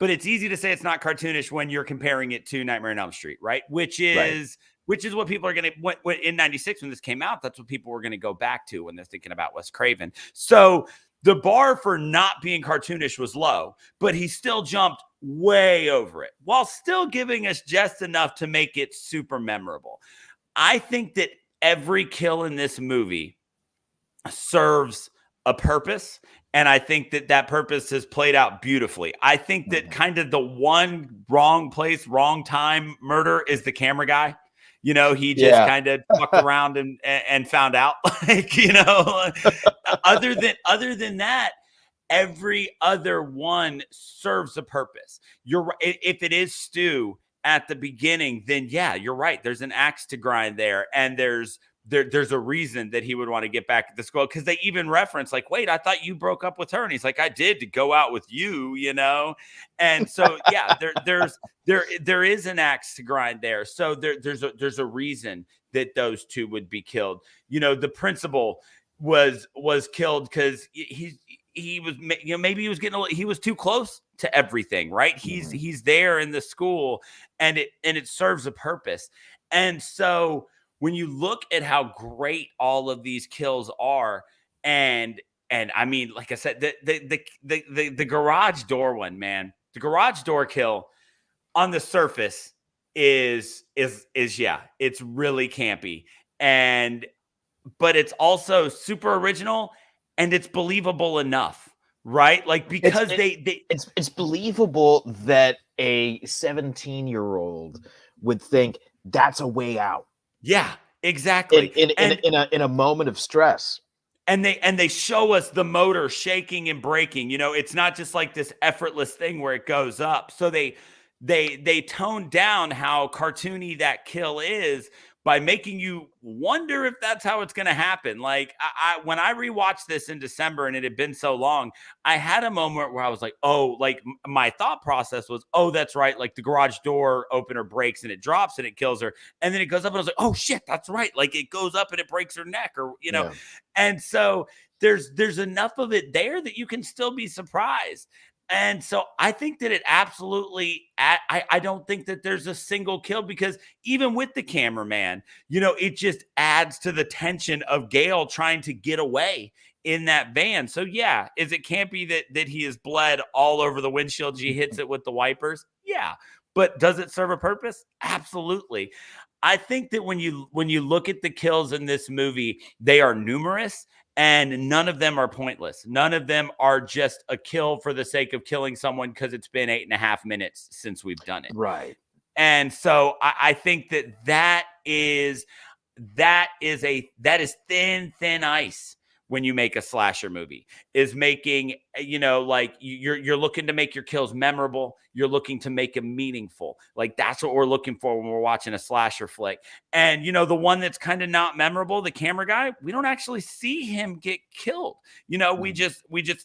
but it's easy to say it's not cartoonish when you're comparing it to Nightmare on Elm Street, right? Which is what people are going to, in 96, when this came out, that's what people were going to go back to when they're thinking about Wes Craven. So the bar for not being cartoonish was low, but he still jumped way over it while still giving us just enough to make it super memorable. I think that every kill in this movie serves a purpose, and I think that purpose has played out beautifully. I think that kind of the one wrong place, wrong time murder is the camera guy. He just kind of fucked around and found out, other than that, every other one serves a purpose. You're right. If it is Stu at the beginning, then yeah, you're right. There's an axe to grind there, and there's a reason that he would want to get back at the school, because they even reference like, wait, I thought you broke up with her, and he's like, I did, to go out with you, and so yeah, there is an axe to grind there. So there's a reason that those two would be killed. The principal was killed because he was, maybe he was he was too close to everything, right? He's there in the school, and it serves a purpose. And so when you look at how great all of these kills are, and I mean, like I said, the garage door one, man, the garage door kill on the surface is yeah, it's really campy, but it's also super original, and it's believable enough, right? Like, because it's believable that a 17-year-old would think that's a way out. Yeah, exactly. In a moment of stress. And they show us the motor shaking and braking. It's not just like this effortless thing where it goes up. So they tone down how cartoony that kill is by making you wonder if that's how it's going to happen. Like, when I rewatched this in December and it had been so long, I had a moment where I was like, oh, like my thought process was, oh, that's right. Like the garage door opener breaks and it drops and it kills her. And then it goes up and I was like, oh shit, that's right. Like it goes up and it breaks her neck, or, Yeah. And so there's enough of it there that you can still be surprised. And so I think that it absolutely, I don't think that there's a single kill, because even with the cameraman, it just adds to the tension of Gale trying to get away in that van. So yeah, is it campy that he is bled all over the windshield? She hits it with the wipers. Yeah. But does it serve a purpose? Absolutely. I think that when you look at the kills in this movie, they are numerous, and none of them are pointless. None of them are just a kill for the sake of killing someone because it's been 8.5 minutes since we've done it. Right. And so I think that is thin ice when you make a slasher movie, is making, like you're looking to make your kills memorable. You're looking to make them meaningful. Like that's what we're looking for when we're watching a slasher flick. And, the one that's kind of not memorable, the camera guy, we don't actually see him get killed. We just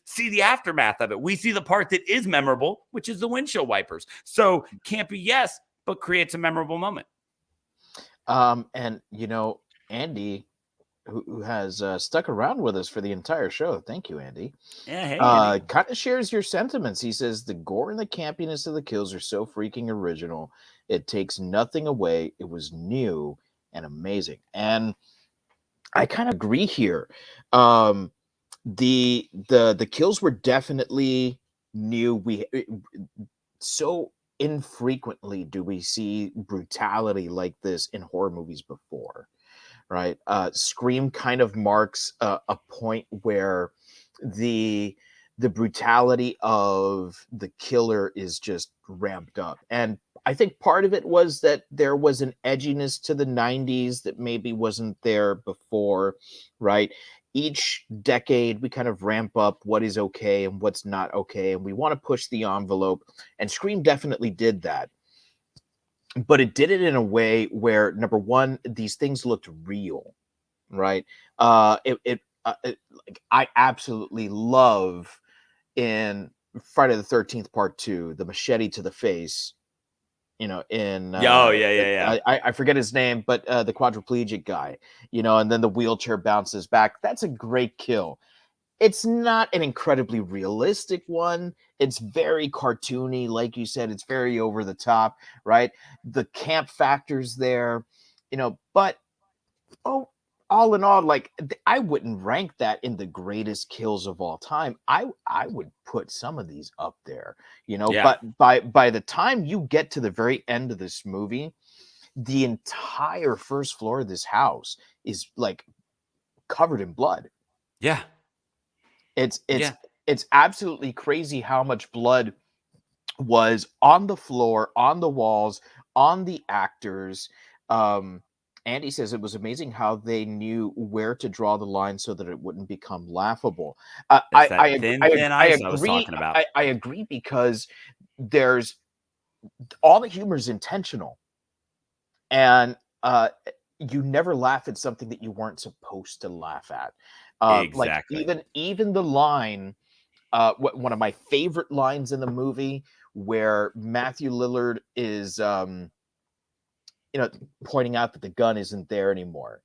see the aftermath of it. We see the part that is memorable, which is the windshield wipers. So campy, yes, but creates a memorable moment. And, Andy, who has stuck around with us for the entire show. Thank you, Andy. Yeah, hey, kind of shares your sentiments. He says the gore and the campiness of the kills are so freaking original. It takes nothing away. It was new and amazing. And I kind of agree here. The kills were definitely new. So infrequently do we see brutality like this in horror movies before. Right. Scream kind of marks a point where the brutality of the killer is just ramped up. And I think part of it was that there was an edginess to the 90s that maybe wasn't there before. Right. Each decade, we kind of ramp up what is okay and what's not okay. And we want to push the envelope. And Scream definitely did that. But it did it in a way where, number one, these things looked real, right? I absolutely love in Friday the 13th Part 2, the machete to the face. I forget his name, but the quadriplegic guy, and then the wheelchair bounces back. That's a great kill. It's not an incredibly realistic one. It's very cartoony. Like you said, it's very over the top, right? The camp factors there, but all in all, like I wouldn't rank that in the greatest kills of all time. I would put some of these up there, Yeah. But by the time you get to the very end of this movie, the entire first floor of this house is like covered in blood. Yeah. It's absolutely crazy how much blood was on the floor, on the walls, on the actors. Andy says it was amazing how they knew where to draw the line so that it wouldn't become laughable. I agree because there's all the humor is intentional, and you never laugh at something that you weren't supposed to laugh at. Exactly. Like even the line, one of my favorite lines in the movie, where Matthew Lillard is, pointing out that the gun isn't there anymore,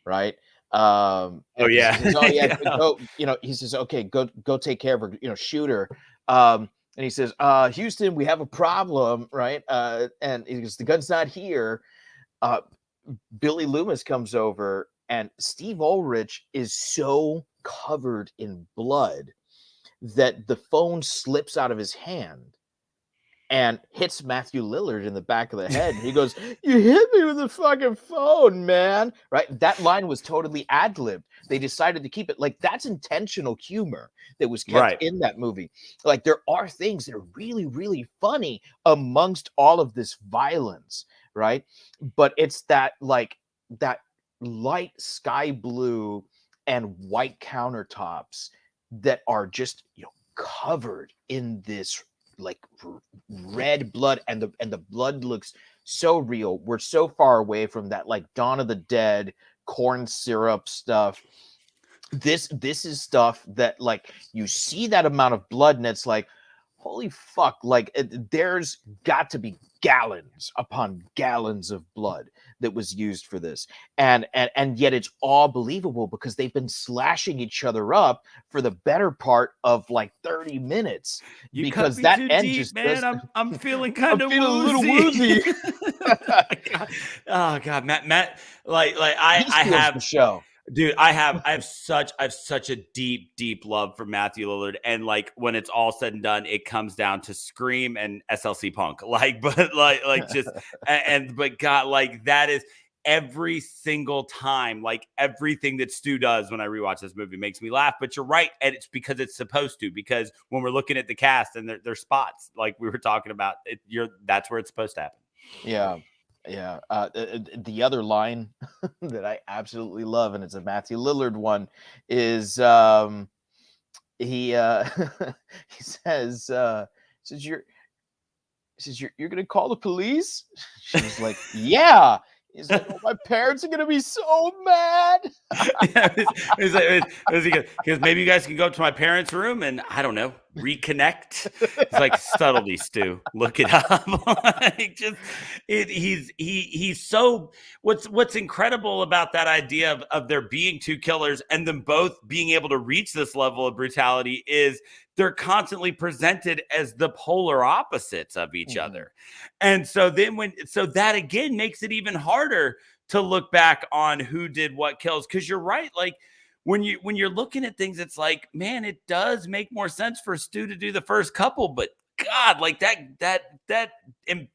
right? Oh, 'Cause yeah. he says, "Oh yeah, Yeah. go." He says, "Okay, go take care of her. Shoot her." And he says, "Houston, we have a problem, right?" And he goes, "The gun's not here." Uh, Billy Loomis comes over, and Steve Ulrich is so covered in blood that the phone slips out of his hand and hits Matthew Lillard in the back of the head. And he goes, "You hit me with the fucking phone, man." Right? That line was totally ad-libbed. They decided to keep it. Like, that's intentional humor that was kept Right. in that movie. Like, there are things that are really, really funny amongst all of this violence, right? But it's that light sky blue and white countertops that are just, covered in this like red blood, and the blood looks so real. We're so far away from that like Dawn of the Dead corn syrup stuff. This is stuff that, like, you see that amount of blood and it's like, holy fuck, like there's got to be gallons upon gallons of blood that was used for this, and yet it's all believable because they've been slashing each other up for the better part of like 30 minutes. You cut Because me that too end deep, just man. does. I'm feeling I'm kind of feeling a little woozy. woozy. Oh God, Matt, like He I steals have, the show. dude, I have such a deep love for Matthew Lillard, and like when it's all said and done, it comes down to Scream and SLC Punk, like, but like just but God, like that is every single time, like everything that Stu does when I rewatch this movie makes me laugh. But you're right, and it's because it's supposed to. Because when we're looking at the cast and their spots, like we were talking about, that's where it's supposed to happen. Yeah. Yeah. The other line that I absolutely love, and it's a Matthew Lillard one, is he he says you're gonna call the police? She's like, yeah. He's like, oh, my parents are gonna be so mad. Because maybe you guys can go to my parents' room and I don't know, reconnect. It's like subtlety, Stu. Look it up. Like he's so. What's incredible about that idea of there being two killers and them both being able to reach this level of brutality is they're constantly presented as the polar opposites of each other. And so then that again makes it even harder to look back on who did what kills. Cause you're right. Like when you're looking at things, it's like, man, it does make more sense for Stu to do the first couple, but God, like that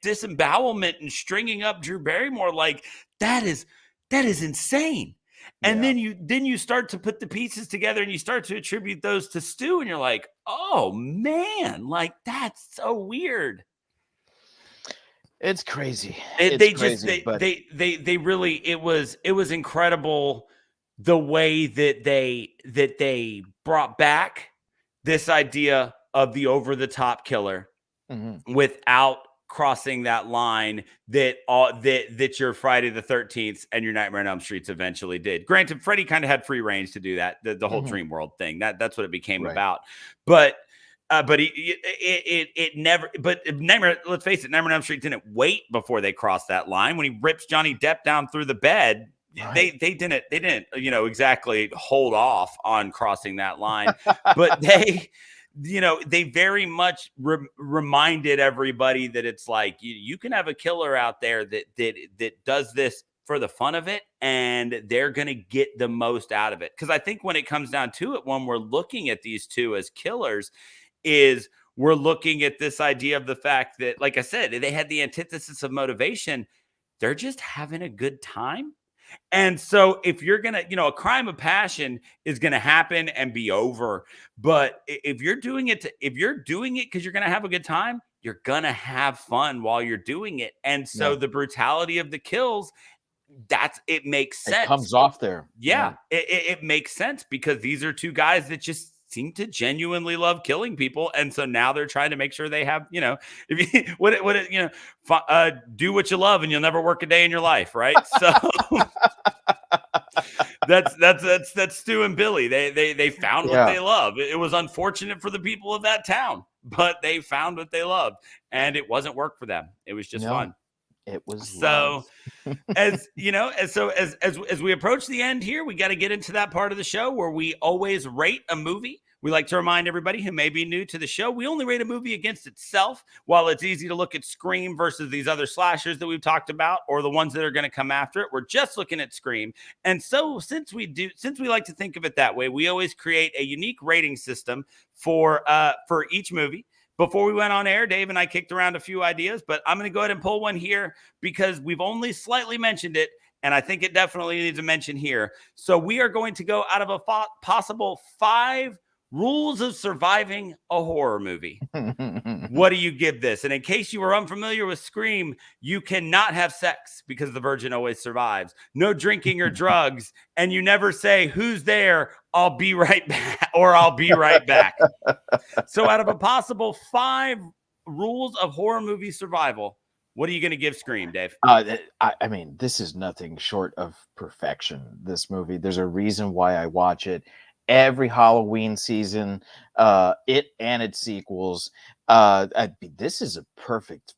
disembowelment and stringing up Drew Barrymore, like that is insane. And then you start to put the pieces together and you start to attribute those to Stu, and you're like, oh man, like that's so weird. It's crazy. They really, it was incredible the way that they brought back this idea of the over the top killer without crossing that line that your Friday the 13th and your Nightmare on Elm Streets eventually did. Granted, Freddy kind of had free range to do that, the whole dream world thing. That's what it became about. But it never. But Nightmare, let's face it, Nightmare on Elm Street didn't wait before they crossed that line. When he rips Johnny Depp down through the bed, they didn't exactly hold off on crossing that line, but they very much reminded everybody that it's like you can have a killer out there that does this for the fun of it, and they're going to get the most out of it. Because I think when it comes down to it, when we're looking at these two as killers, is we're looking at this idea of the fact that, like I said, they had the antithesis of motivation. They're just having a good time. And so if you're going to, a crime of passion is going to happen and be over. But if you're doing it because you're going to have a good time, you're going to have fun while you're doing it. And so the brutality of the kills, it makes sense. It comes off there. Yeah. It makes sense because these are two guys that just seem to genuinely love killing people, and so now they're trying to make sure they have, if you do what you love and you'll never work a day in your life, right? So that's Stu and Billy. They found what they love. It was unfortunate for the people of that town, but they found what they loved, and it wasn't work for them. It was just fun. It was so as we approach the end here, we got to get into that part of the show where we always rate a movie. We like to remind everybody who may be new to the show, we only rate a movie against itself. While it's easy to look at Scream versus these other slashers that we've talked about, or the ones that are going to come after it, we're just looking at Scream. And so since we like to think of it that way, we always create a unique rating system for each movie. Before we went on air, Dave and I kicked around a few ideas, but I'm going to go ahead and pull one here because we've only slightly mentioned it, and I think it definitely needs a mention here. So we are going to go out of a possible 5 rules of surviving a horror movie. What do you give this? And in case you were unfamiliar with Scream, you cannot have sex because the virgin always survives. No drinking or drugs. And you never say, who's there? I'll be right back, or I'll be right back. So out of a possible 5 rules of horror movie survival, what are you going to give Scream, Dave? I mean, this is nothing short of perfection, this movie. There's a reason why I watch it every Halloween season, it and its sequels. This is a perfect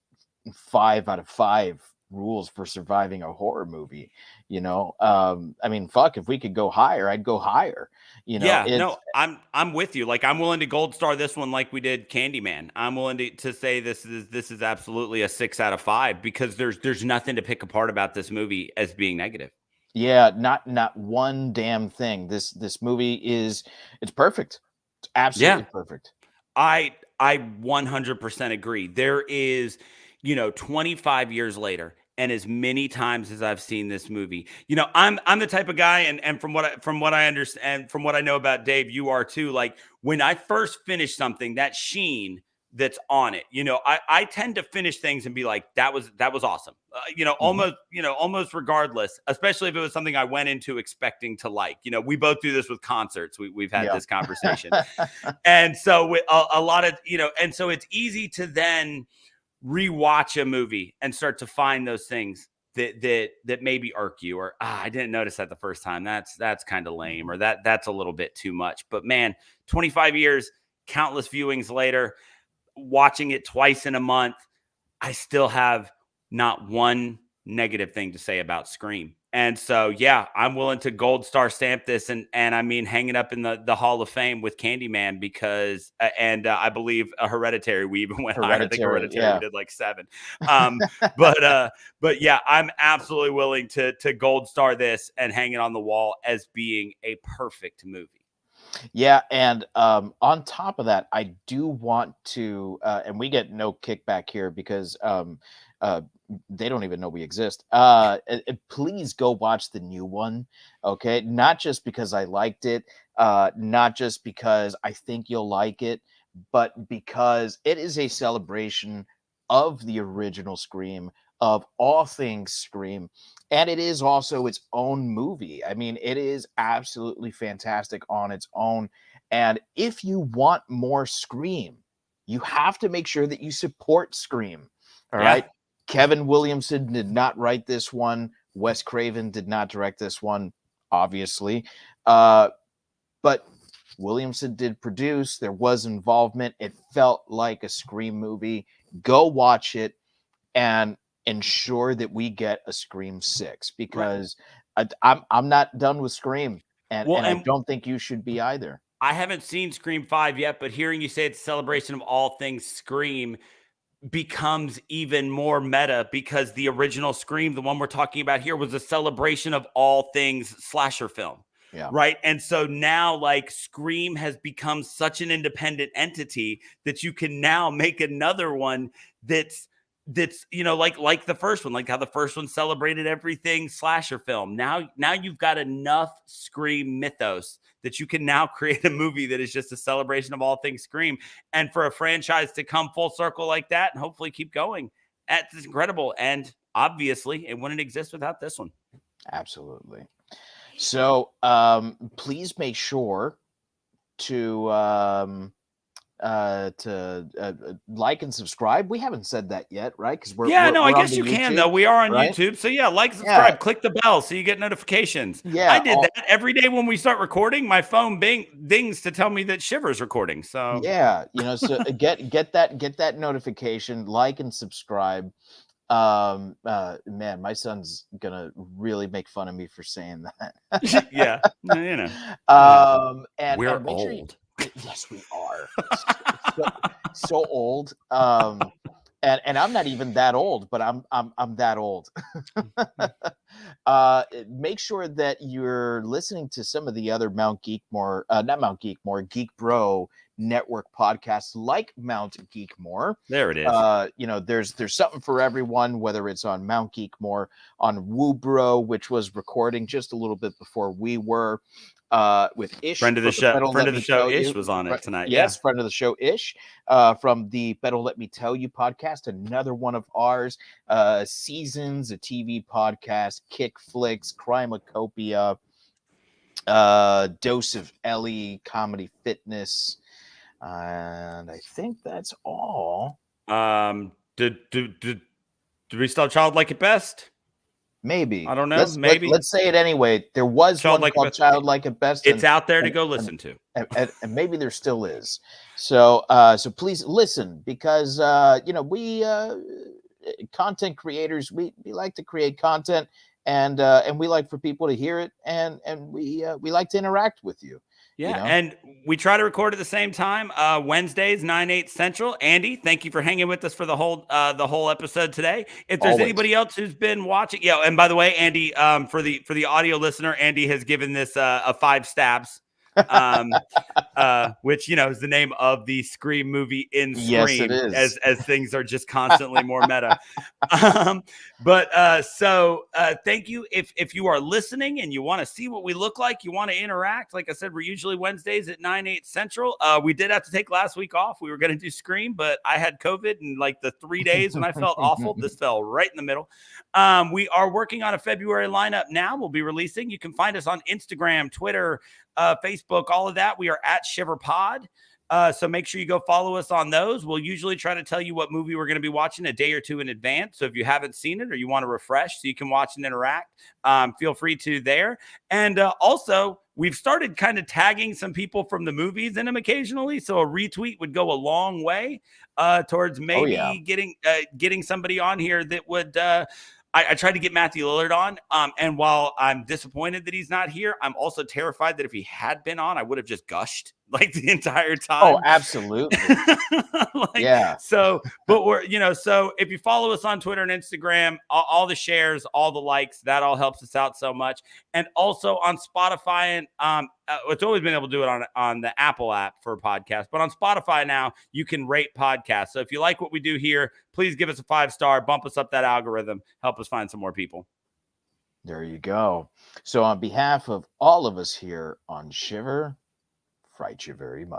5 out of 5 rules for surviving a horror movie. I mean, fuck, if we could go higher, I'd go higher. I'm with you. Like, I'm willing to gold star this one like we did Candyman. I'm willing to say this is absolutely a 6 out of 5 because there's nothing to pick apart about this movie as being negative. Yeah, not one damn thing. This movie it's perfect. It's absolutely perfect. I 100% agree. There is, 25 years later, and as many times as I've seen this movie, I'm the type of guy, and from what I understand, from what I know about Dave, you are too. Like, when I first finish something, that sheen that's on it, I tend to finish things and be like, that was awesome. Almost regardless, especially if it was something I went into expecting to like. We both do this with concerts. We've had this conversation. And so a lot of, and so it's easy to then rewatch a movie and start to find those things that maybe irk you, or I didn't notice that the first time. That's kind of lame, or that's a little bit too much. But man, 25 years, countless viewings later, watching it twice in a month, I still have not one negative thing to say about Scream. And so, I'm willing to gold star stamp this and I mean, hang it up in the Hall of Fame with Candyman because, I believe Hereditary, we even went higher. I think Hereditary we did like 7. But I'm absolutely willing to gold star this and hang it on the wall as being a perfect movie. Yeah, and on top of that, I do want to, and we get no kickback here because they don't even know we exist. Please go watch the new one, okay? Not just because I liked it, not just because I think you'll like it, but because it is a celebration of the original Scream, of all things Scream. And it is also its own movie. I mean, it is absolutely fantastic on its own. And if you want more Scream, you have to make sure that you support Scream. All right. Kevin Williamson did not write this one. Wes Craven did not direct this one, obviously. But Williamson did produce. There was involvement. It felt like a Scream movie. Go watch it and ensure that we get a Scream 6 because I'm not done with Scream, and I don't think you should be either. I haven't seen Scream 5 yet, but hearing you say it's a celebration of all things Scream becomes even more meta because the original Scream, the one we're talking about here, was a celebration of all things slasher film. Yeah. Right. And so now, like, Scream has become such an independent entity that you can now make another one that's like the first one, like how the first one celebrated everything slasher film. Now you've got enough Scream mythos that you can now create a movie that is just a celebration of all things Scream. And for a franchise to come full circle like that and hopefully keep going, that's incredible. And obviously it wouldn't exist without this one. Absolutely. So please make sure to like and subscribe. We haven't said that yet, right? Because we're I on guess the you can YouTube, though. We are on right? YouTube, so yeah, like, subscribe, click the bell so you get notifications. Yeah, I did that every day when we start recording. My phone dings to tell me that Shiver's recording. So yeah, so get that notification, like and subscribe. Man, my son's gonna really make fun of me for saying that. yeah, And we're make sure old. yes, we are so old. And I'm not even that old, but I'm that old. Make sure that you're listening to some of the other Geek Bro network podcasts like Mount Geekmore. There it is. There's something for everyone, whether it's on Mount Geekmore, on Woo Bro, which was recording just a little bit before we were, with Ish. Friend of the show, Ish was on it tonight. Yes, friend of the show, Ish, from the Better Let Me Tell You podcast, another one of ours. Seasons, a TV podcast, Kick Flicks, Crimacopia, Dose of Ellie, Comedy Fitness. And I think that's all. Did we still Child Like It Best? Maybe. I don't know. Let's say it anyway. There was one called Child Like It Best. It's out there to go listen to. And maybe there still is. So please listen, because we content creators, we like to create content, and we like for people to hear it, and we like to interact with you. Yeah, and we try to record at the same time, Wednesdays, 9/8 Central. Andy, thank you for hanging with us for the whole episode today. If there's anybody else who's been watching, and by the way, Andy, for the audio listener, Andy has given this a 5 stabs, which is the name of the Scream movie in Sream. Yes, it is. As things are just constantly more meta. So thank you. If you are listening and you want to see what we look like, you want to interact, like I said, we're usually Wednesdays at 9/8 Central. We did have to take last week off. We were going to do Scream, but I had COVID, and like the 3 days when I felt awful, this fell right in the middle. We are working on a February lineup now. We'll be releasing. You can find us on Instagram, Twitter, Facebook, all of that. We are at Shiver Pod. So make sure you go follow us on those. We'll usually try to tell you what movie we're going to be watching a day or two in advance. So if you haven't seen it or you want to refresh so you can watch and interact, feel free to there. And also, we've started kind of tagging some people from the movies in them occasionally. So a retweet would go a long way towards maybe getting somebody on here that would I tried to get Matthew Lillard on, and while I'm disappointed that he's not here, I'm also terrified that if he had been on, I would have just gushed like the entire time. Oh, absolutely. So, but we're, so if you follow us on Twitter and Instagram, all the shares, all the likes, that all helps us out so much. And also on Spotify, and it's always been able to do it on the Apple app for a podcast, but on Spotify now you can rate podcasts. So if you like what we do here, please give us a 5-star, bump us up that algorithm, help us find some more people. There you go. So on behalf of all of us here on Shiver, fright you very much.